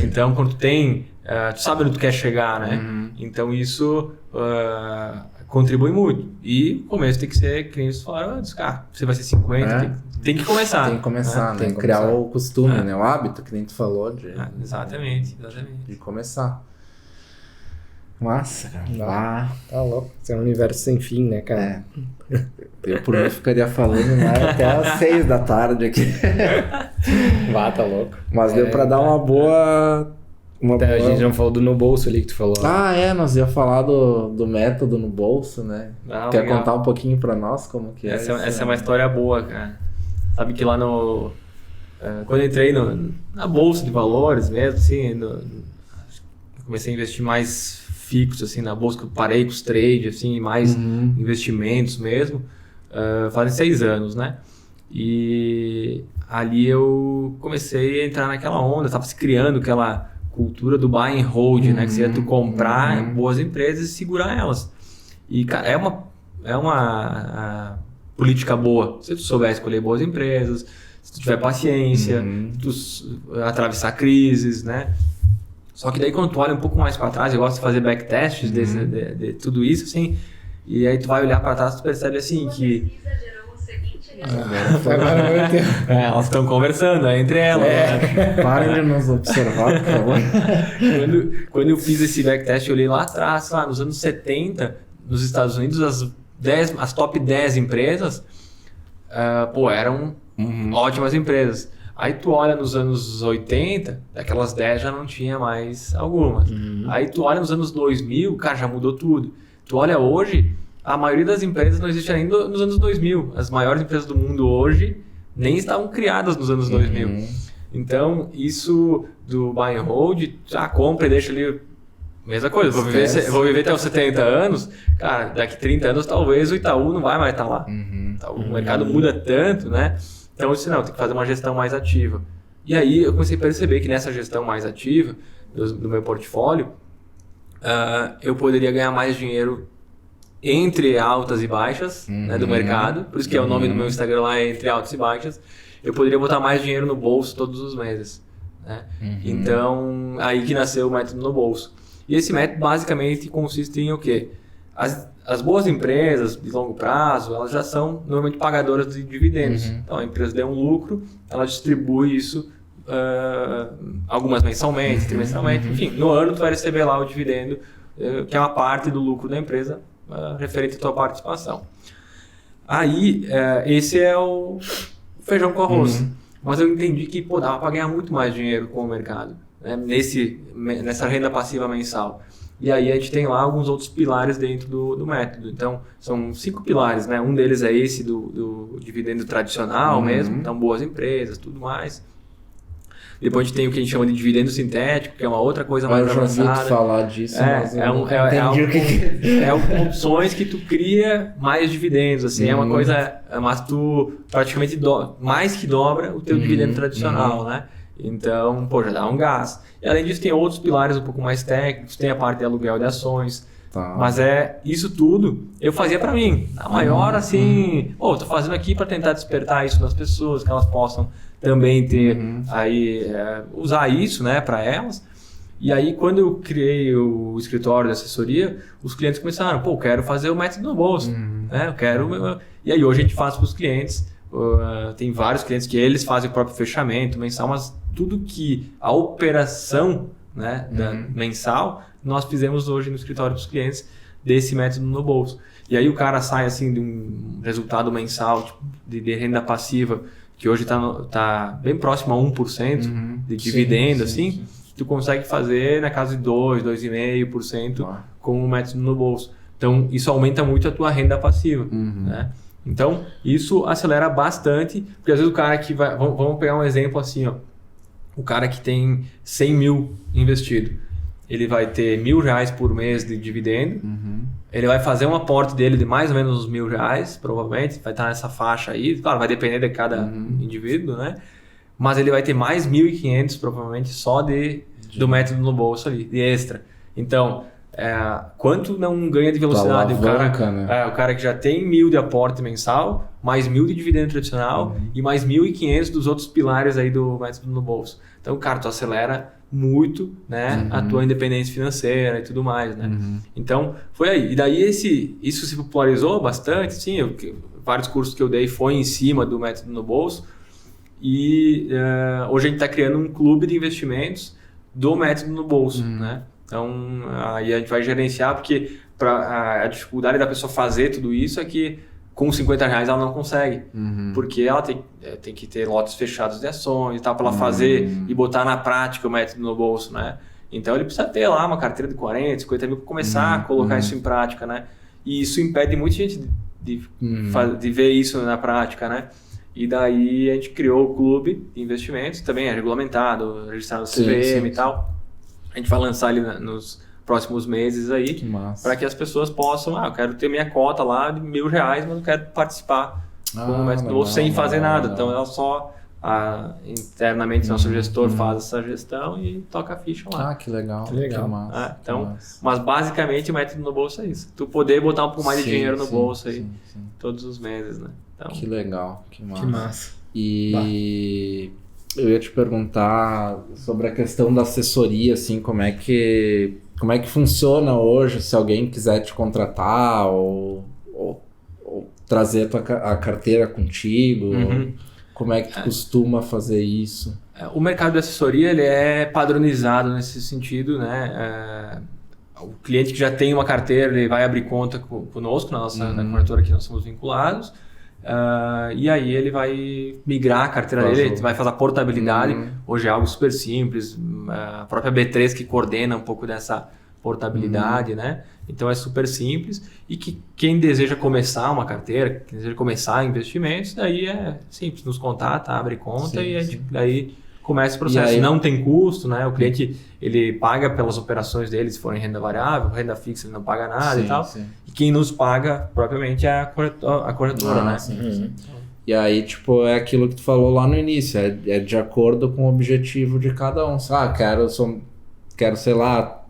Então, quando tu tem, tu sabe onde tu quer chegar, né? Então, isso contribui muito. E o começo tem que ser, que nem vocês falaram antes, cara, você vai ser 50, tem que começar. Tem que começar, né? Tem que criar o costume, né? O hábito, que nem tu falou. Exatamente. De começar. Massa, cara. Tá louco. Isso é um universo sem fim, né, cara? Eu por mim ficaria falando até às 6 da tarde aqui. Tá louco. Mas deu pra dar uma boa... A gente não falou do No Bolso ali que tu falou. Nós ia falar do método no bolso, né? Quer legal. contar um pouquinho pra nós como que é? Essa é uma história boa, cara. Sabe que lá quando eu entrei na bolsa de valores mesmo, assim, eu comecei a investir mais fixo, assim, na bolsa, que eu parei com os trades, assim, mais investimentos mesmo, fazem 6 anos, né? E ali eu comecei a entrar naquela onda, estava se criando aquela cultura do buy and hold, né? Que seria tu comprar boas empresas e segurar elas. E, cara, é uma política boa. Se tu souber escolher boas empresas, se tu tiver paciência, tu atravessar crises, né? Só que daí quando tu olha um pouco mais para trás, eu gosto de fazer backtests de tudo isso, assim, e aí tu vai olhar para trás, tu percebe assim que... elas estão conversando entre elas. Né? Parem de nos observar, por favor. Quando eu fiz esse backtest, eu olhei lá atrás, lá nos anos 70, nos Estados Unidos, as top 10 empresas, eram ótimas empresas. Aí tu olha nos anos 80, daquelas 10 já não tinha mais algumas. Aí tu olha nos anos 2000, cara, já mudou tudo. Tu olha hoje, a maioria das empresas não existe ainda nos anos 2000. As maiores empresas do mundo hoje nem estavam criadas nos anos 2000. Então, isso do buy and hold, compra e deixa ali, mesma coisa. Vou viver até os 70 anos, cara, daqui 30 anos talvez o Itaú não vai mais estar lá. O mercado muda tanto, né? Então eu disse, não, tem que fazer uma gestão mais ativa. E aí eu comecei a perceber que nessa gestão mais ativa do meu portfólio, eu poderia ganhar mais dinheiro entre altas e baixas, né, do mercado. Por isso que o nome do meu Instagram lá é Entre Altas e Baixas. Eu poderia botar mais dinheiro no bolso todos os meses, né? Então, aí que nasceu o método no bolso. E esse método basicamente consiste em o quê? As boas empresas de longo prazo, elas já são normalmente pagadoras de dividendos. Então, a empresa deu um lucro, ela distribui isso, algumas mensalmente, trimestralmente, enfim, no ano tu vai receber lá o dividendo, que é uma parte do lucro da empresa, referente à tua participação. Aí, esse é o feijão com arroz. Mas eu entendi que dava para ganhar muito mais dinheiro com o mercado, né, nessa renda passiva mensal. E aí a gente tem lá alguns outros pilares dentro do método. Então, são 5 pilares, né? Um deles é esse do dividendo tradicional mesmo, então boas empresas, tudo mais. Depois a gente tem o que a gente chama de dividendo sintético, que é uma outra coisa mais avançada. Eu já ouvi falar disso, mas opções que tu cria mais dividendos, assim, é uma coisa, mas tu praticamente mais que dobra o teu dividendo tradicional, né? Então, já dá um gás. E além disso, tem outros pilares um pouco mais técnicos, tem a parte de aluguel de ações. Tá. Mas isso tudo eu fazia para mim. A maior, assim, tô fazendo aqui para tentar despertar isso nas pessoas, que elas possam também ter, usar isso, né, para elas. E aí, quando eu criei o escritório de assessoria, os clientes começaram, quero fazer o método no bolso, né, eu quero... E aí, hoje a gente faz para os clientes, tem vários clientes que eles fazem o próprio fechamento mensal, mas tudo que a operação, né, mensal, nós fizemos hoje no escritório dos clientes desse método no bolso. E aí o cara sai assim de um resultado mensal tipo, de renda passiva, que hoje está bem próximo a 1% de dividendo, sim. Tu consegue fazer na casa de 2%, 2,5% com o método no bolso. Então isso aumenta muito a tua renda passiva, né? Então isso acelera bastante, porque às vezes o cara que vai... Vamos pegar um exemplo assim, o cara que tem 100 mil investido, ele vai ter R$1.000 por mês de dividendo, ele vai fazer um aporte dele de mais ou menos uns R$1.000, provavelmente, vai estar nessa faixa aí, claro, vai depender de cada indivíduo, né? Mas ele vai ter mais 1.500, provavelmente, só do método no bolso ali, de extra. Então, quanto não ganha de velocidade alavanca, né? O cara que já tem 1.000 de aporte mensal, mais 1.000 de dividendo tradicional e mais 1.500 dos outros pilares aí do método no bolso. Então, cara, tu acelera muito, né, a tua independência financeira e tudo mais, né? Então, foi aí. E daí isso se popularizou bastante, sim, vários cursos que eu dei foi em cima do método no bolso e hoje a gente está criando um clube de investimentos do método no bolso, né? Então, aí a gente vai gerenciar, porque a dificuldade da pessoa fazer tudo isso é que com R$50 ela não consegue, porque ela tem que ter lotes fechados de ações e tal, para ela fazer e botar na prática o método no bolso, né? Então ele precisa ter lá uma carteira de 40, 50 mil para começar a colocar isso em prática, né? E isso impede muita gente de ver isso na prática, né? E daí a gente criou o clube de investimentos, também é regulamentado, registrado no CVM e tal. A gente vai lançar ele nos próximos meses aí, para que as pessoas possam, eu quero ter minha cota lá de R$1.000, mas eu quero participar com o método bolso sem fazer nada. Então ela só internamente nosso gestor faz essa gestão e toca a ficha lá. Que legal. Que massa. Então, mas basicamente o método no bolso é isso. Tu poder botar um pouco mais de dinheiro no bolso aí todos os meses, né? Então, que legal, que massa. Que massa. E eu ia te perguntar sobre a questão da assessoria, assim, como é que funciona hoje, se alguém quiser te contratar ou trazer a carteira contigo, como é que tu costuma fazer isso? O mercado de assessoria ele é padronizado nesse sentido, né? O cliente que já tem uma carteira, ele vai abrir conta conosco, na corretora que nós somos vinculados, e aí ele vai migrar a carteira dele, ele vai fazer a portabilidade. Hoje é algo super simples, a própria B3 que coordena um pouco dessa portabilidade, né? Então é super simples e que quem deseja começar uma carteira, quem deseja começar investimentos, daí é simples, nos contata, abre conta e a gente daí começa o processo. Aí, não tem custo, né? O cliente ele paga pelas operações dele, se for em renda variável, renda fixa ele não paga nada e tal. E quem nos paga propriamente é a corretora, né? E aí, tipo, é aquilo que tu falou lá no início, é de acordo com o objetivo de cada um. Quero, sei lá,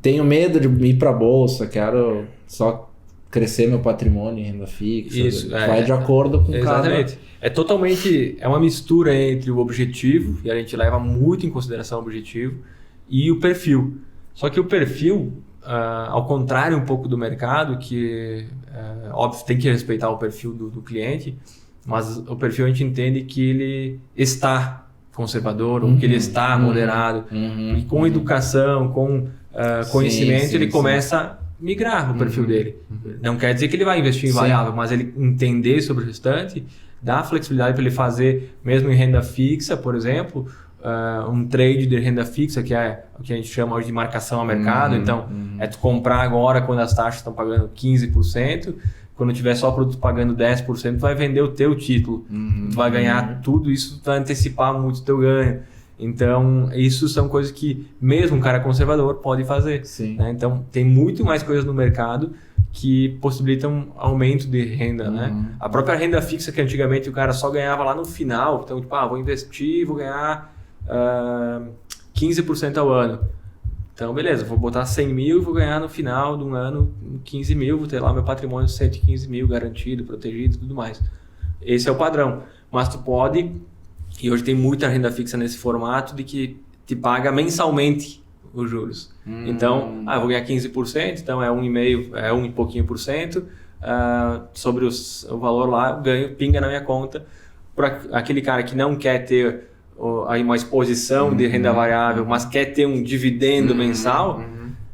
tenho medo de ir para a bolsa, quero só crescer meu patrimônio em renda fixa. Isso, vai de acordo com exatamente. É uma mistura entre o objetivo, e a gente leva muito em consideração o objetivo, e o perfil. Só que o perfil, ao contrário um pouco do mercado, que óbvio tem que respeitar o perfil do cliente, mas o perfil a gente entende que ele está conservador, ou que ele está moderado, e com educação, com conhecimento, ele começa a migrar o perfil dele. Não quer dizer que ele vai investir em variável, mas ele entender sobre o restante, dá flexibilidade para ele fazer, mesmo em renda fixa, por exemplo, um trade de renda fixa, que é o que a gente chama hoje de marcação a mercado. Então, é tu comprar agora quando as taxas estão pagando 15%, quando tiver só produto pagando 10%, tu vai vender o teu título. Tu vai ganhar tudo isso, tu vai antecipar muito o teu ganho. Então, isso são coisas que mesmo um cara conservador pode fazer. Né? Então, tem muito mais coisas no mercado que possibilitam aumento de renda. Né? A própria renda fixa, que antigamente o cara só ganhava lá no final. Então, tipo, vou investir, vou ganhar 15% ao ano. Então, beleza, vou botar 100 mil e vou ganhar no final de um ano 15 mil, vou ter lá meu patrimônio 115 mil garantido, protegido e tudo mais. Esse é o padrão. Mas tu pode, e hoje tem muita renda fixa nesse formato, de que te paga mensalmente os juros. Então, eu vou ganhar 15%, então é 1,5%, é 1 e pouquinho por cento. Sobre o valor lá, eu ganho, pinga na minha conta. Para aquele cara que não quer ter aí uma exposição de renda variável, mas quer ter um dividendo mensal,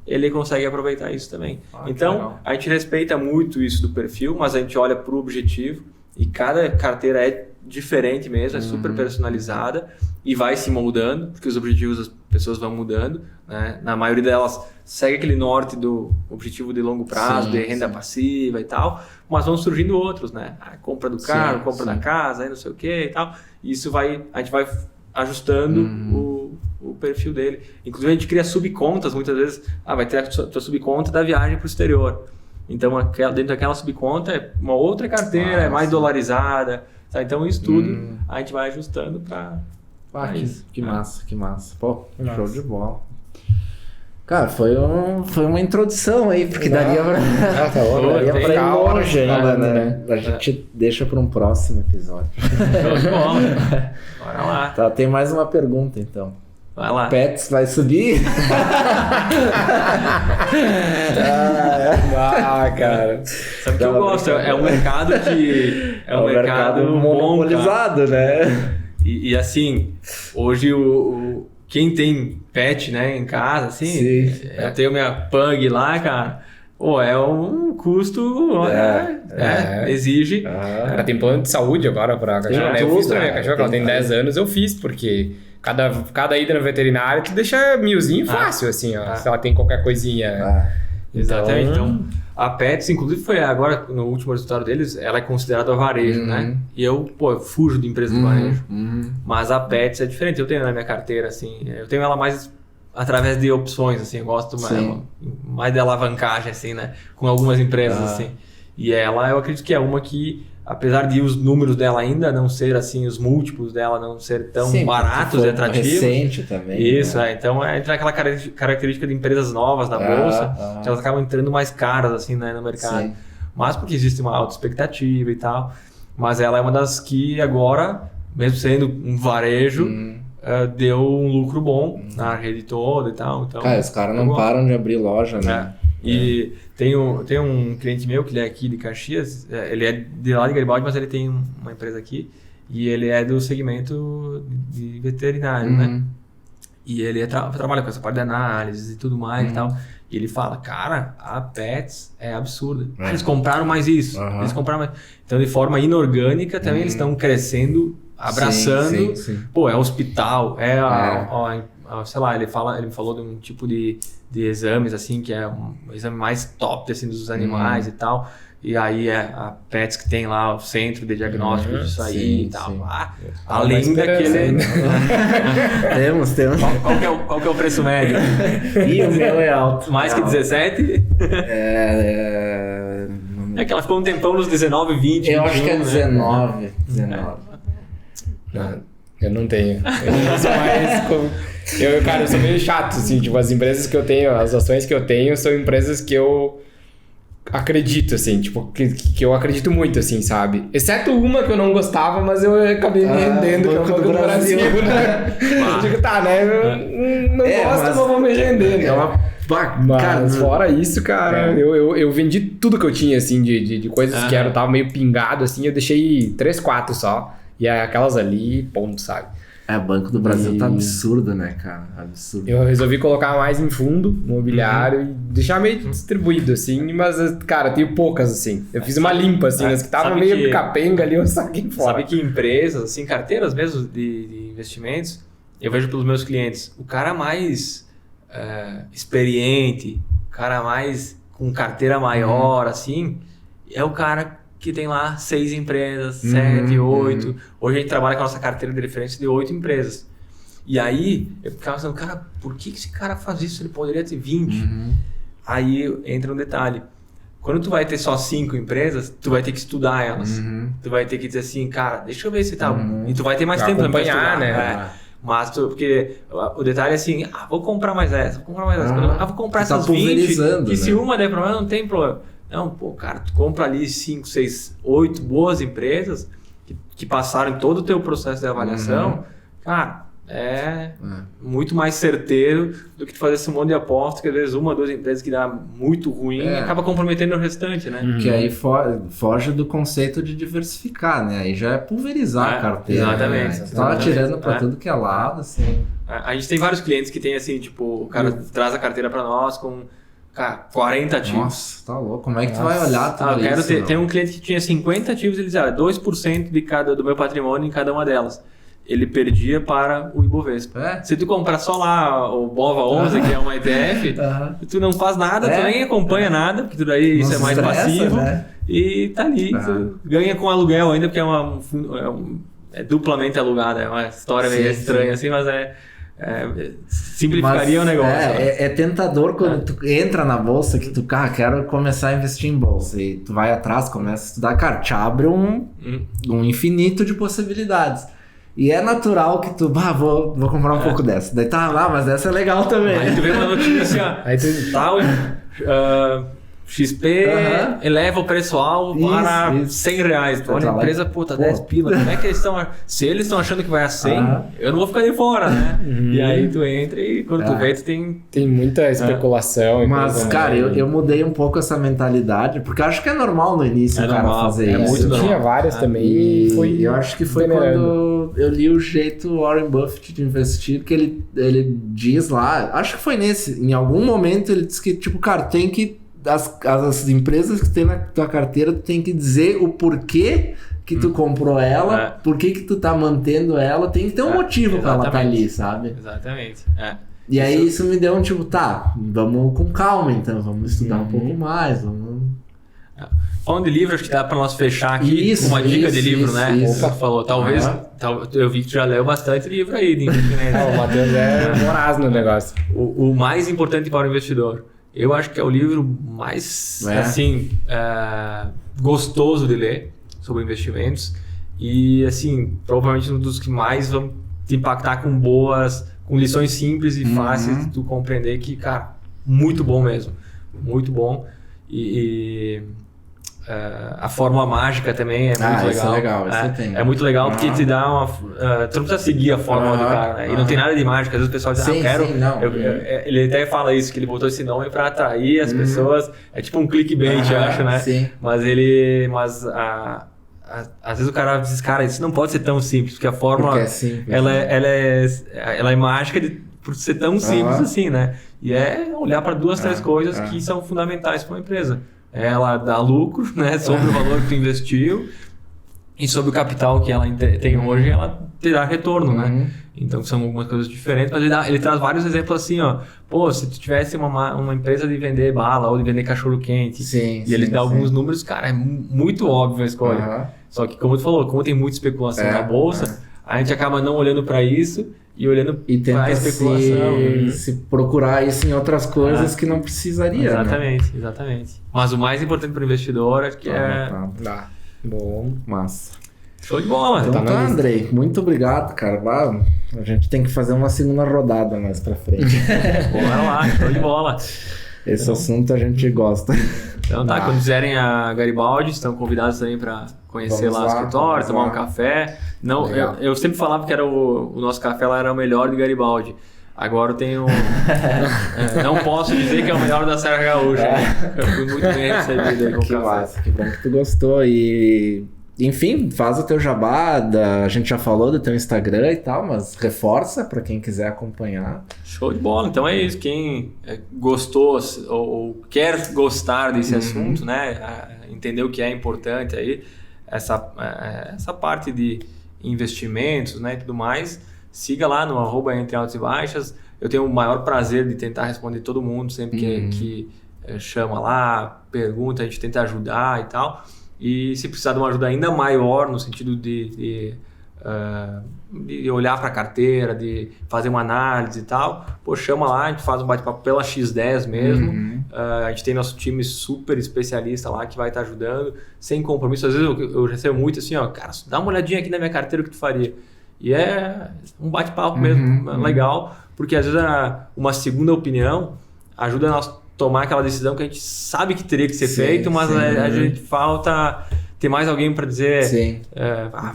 ele consegue aproveitar isso também. Então, a gente respeita muito isso do perfil, mas a gente olha para o objetivo e cada carteira é diferente mesmo, é super personalizada e vai se moldando, porque os objetivos das pessoas vão mudando, né? Na maioria delas segue aquele norte do objetivo de longo prazo, de renda passiva e tal, mas vão surgindo outros, né? A compra do carro, compra da casa, aí não sei o que e tal. E isso a gente vai ajustando o perfil dele. Inclusive a gente cria subcontas, muitas vezes, vai ter a tua subconta da viagem para o exterior. Então dentro daquela subconta é uma outra carteira, é mais dolarizada, tá? Então isso tudo a gente vai ajustando para isso. Que massa, que massa. Pô, show de bola. Cara, foi uma introdução aí, porque daria pra ir longe ainda, né? A gente deixa para um próximo episódio. Bora lá. Tá, tem mais uma pergunta então. Vai lá. Pets vai subir? Cara. Sabe o que eu gosto? É um mercado que... É um mercado monopolizado, bom, né? E assim, hoje quem tem pet, né, em casa, assim, eu tenho minha pug lá, cara, é um custo, exige. Cara, tem plano de saúde agora pra cachorro, né? Eu fiz pra minha cachorra, ela tem 10 anos, eu fiz, porque cada ida no veterinário te deixa 1.000zinho fácil, assim, ó, se ela tem qualquer coisinha. Exatamente, então a Pets, inclusive foi agora, no último resultado deles, ela é considerada varejo, né? E eu fujo de empresa de varejo. Mas a Pets é diferente, eu tenho na minha carteira, assim, eu tenho ela mais através de opções, assim, eu gosto mais de alavancagem, assim, né? Com algumas empresas, assim. E ela, eu acredito que é uma que, apesar de os números dela ainda não ser assim, os múltiplos dela não ser tão baratos e atrativos. Recente também. Isso, então entra aquela característica de empresas novas na bolsa, que elas acabam entrando mais caras assim, né, no mercado. Mas porque existe uma alta expectativa e tal. Mas ela é uma das que agora, mesmo sendo um varejo, deu um lucro bom na rede toda e tal. Então, os caras não param de abrir loja, né? E tem um cliente meu que ele é aqui de Caxias, ele é de lá de Garibaldi, mas ele tem uma empresa aqui e ele é do segmento de veterinário, né? E ele trabalha com essa parte de análise e tudo mais e tal. E ele fala, cara, a Pets é absurda. Eles compraram mais isso, eles compraram mais... Então, de forma inorgânica, também eles estão crescendo, abraçando. Pô, é hospital, sei lá, ele me falou de um tipo de exames, assim, que é um exame mais top, assim, dos animais e tal. E aí a Pets que tem lá o centro de diagnóstico disso aí e tal. Além daquele... temos. Qual que é o preço médio? E o meu é alto. Mais que 17? É que ela ficou um tempão nos 19, 20. Eu acho que é 19. Eu não tenho. Eu sou meio chato, assim, tipo, as empresas que eu tenho, as ações que eu tenho são empresas que eu acredito, assim, tipo, que eu acredito muito, assim, sabe? Exceto uma que eu não gostava, mas eu acabei me rendendo, que é o Banco do Brasil, né? Digo, né? Eu não gosto, mas vou me render, né? Mas fora isso, cara, eu vendi tudo que eu tinha, assim, de coisas que tava meio pingado, assim, eu deixei 3, 4 só. E aquelas ali, ponto, sabe? O Banco do Brasil tá absurdo, né, cara? Absurdo. Eu resolvi colocar mais em fundo imobiliário e deixar meio distribuído, assim, mas, cara, eu tenho poucas, assim. Eu fiz uma limpa, assim, as que estavam meio capenga ali, eu saquei fora. Sabe que empresas, assim, carteiras mesmo de investimentos, eu vejo pelos meus clientes, o cara mais experiente, o cara mais com carteira maior, assim, é o cara que tem lá 6 empresas, 7, 8. Hoje a gente trabalha com a nossa carteira de referência de 8 empresas. E aí, eu ficava pensando, cara, por que esse cara faz isso? Ele poderia ter 20. Aí entra um detalhe. Quando tu vai ter só 5 empresas, tu vai ter que estudar elas. Tu vai ter que dizer assim, cara, deixa eu ver se tá... E tu vai ter mais tempo para estudar, né? Mas porque o detalhe é assim, vou comprar mais essa, vou comprar mais essa. Vou comprar tá essas 20, que né? se uma der problema, não tem problema. Não, pô, cara, tu compra ali 5, 6, 8 boas empresas que passaram em todo o teu processo de avaliação, cara, muito mais certeiro do que tu fazer esse monte de aposta, que às vezes 1 ou 2 empresas que dá muito ruim e acaba comprometendo o restante, né? Que aí foge do conceito de diversificar, né? Aí já é pulverizar a carteira. Exatamente. Né? Tá atirando pra tudo que é lado, assim. A gente tem vários clientes que tem assim, tipo, o cara traz a carteira pra nós com 40 ativos. Nossa, tá louco. Como é que tu vai olhar tudo eu quero isso? tem um cliente que tinha 50 ativos, ele dizia 2% do meu patrimônio em cada uma delas. Ele perdia para o Ibovespa. Se tu comprar só lá o BOVA11, que é uma ETF, tu não faz nada, tu nem acompanha nada, porque tudo aí isso é mais passivo, né? E tá ali, tu ganha com aluguel ainda, porque é duplamente alugado, é uma história meio estranha assim, mas simplificaria o negócio. É tentador quando tu entra na bolsa, que tu, quero começar a investir em bolsa, e tu vai atrás, começa a estudar, cara, te abre um infinito de possibilidades. E é natural que tu, vou comprar um pouco dessa. Daí mas essa é legal também. Aí tu vê uma notícia, tal, XP eleva o preço-alvo para R$100. Olha, a empresa, tá 10 pila. Como é que eles estão... Se eles estão achando que vai a 100, eu não vou ficar de fora, né? E aí tu entra e quando tu vê, tu tem muita especulação. Mas, cara, eu mudei um pouco essa mentalidade, porque eu acho que é normal no início o cara fazer isso. Eu tinha várias também. E eu acho que foi quando eu li o jeito Warren Buffett de investir, que ele diz lá, acho que foi em algum momento ele disse que, tipo, cara, tem que as empresas que tem na tua carteira, tu tem que dizer o porquê que tu comprou ela, por que tu tá mantendo ela, tem que ter um motivo pra ela tá ali, sabe? Exatamente. E aí isso me deu um tipo, vamos com calma então, vamos estudar um pouco mais, vamos... Falando de livro, acho que dá pra nós fechar aqui com uma dica de livro, né? Você falou, talvez, eu vi que tu já leu bastante livro aí de investimento. O Matheus é voraz no negócio. O mais importante para o investidor, eu acho que é o livro mais, assim, gostoso de ler sobre investimentos e, assim, provavelmente um dos que mais vão te impactar com lições simples e fáceis de tu compreender que, cara, muito bom mesmo, muito bom. A fórmula mágica também é muito legal. Isso é legal, é muito legal porque te dá uma... tu não precisa seguir a fórmula do cara, né? E não tem nada de mágica. Às vezes o pessoal diz, ele até fala isso, que ele botou esse nome para atrair as pessoas. É tipo um clickbait, eu acho, né? Sim. Mas às vezes o cara diz, cara, isso não pode ser tão simples, porque a fórmula ela é mágica por ser tão simples assim, né? E é olhar para 2, 3 coisas que são fundamentais para uma empresa. Ela dá lucro, né, sobre o valor que tu investiu e sobre o capital que ela tem hoje, ela te dá retorno, né? Então são algumas coisas diferentes, mas ele traz vários exemplos assim, se tu tivesse uma empresa de vender bala ou de vender cachorro quente, ele dá alguns números, cara, é muito óbvio a escolha. Só que como tu falou, como tem muita especulação na bolsa, a gente acaba não olhando para isso e olhando para a especulação. Se procurar isso em outras coisas que não precisaria. Exatamente. Mas o mais importante para o investidor é que Bom, massa. Show de bola. Então Andrei, muito obrigado, cara. A gente tem que fazer uma segunda rodada mais pra frente. Bora lá, show de bola. Esse assunto a gente gosta. Então quando fizerem a Garibaldi, estão convidados também para conhecer lá o escritório, tomar um café. Não, eu sempre falava que era o nosso café lá era o melhor de Garibaldi. Agora eu tenho... não posso dizer que é o melhor da Serra Gaúcha. Eu fui muito bem recebido aí com o café. Massa, que bom que tu gostou. E... Enfim, faz o teu jabá, a gente já falou do teu Instagram e tal, mas reforça para quem quiser acompanhar. Show de bola, então é isso, quem gostou ou quer gostar desse assunto, né, entender o que é importante aí, essa parte de investimentos, né, e tudo mais, siga lá no @EntreAltos e Baixas. Eu tenho o maior prazer de tentar responder todo mundo sempre que chama lá, pergunta, a gente tenta ajudar e tal. E se precisar de uma ajuda ainda maior, no sentido de olhar para a carteira, de fazer uma análise e tal, chama lá, a gente faz um bate-papo pela X10 mesmo. A gente tem nosso time super especialista lá que vai estar ajudando, sem compromisso. Às vezes eu recebo muito assim, cara, dá uma olhadinha aqui na minha carteira o que tu faria. E é um bate-papo mesmo, legal, porque às vezes uma segunda opinião ajuda a nós tomar aquela decisão que a gente sabe que teria que ser feito, mas a gente falta ter mais alguém para dizer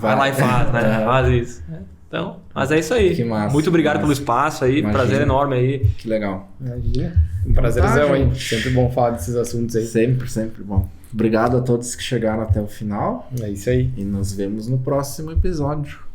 vai lá e faz, né? Faz isso. Então, mas é isso aí. Que massa, muito obrigado pelo espaço aí, prazer enorme aí. Que legal. Imagina. Um prazerzão aí. Sempre bom falar desses assuntos aí. Sempre bom. Obrigado a todos que chegaram até o final. É isso aí. E nos vemos no próximo episódio.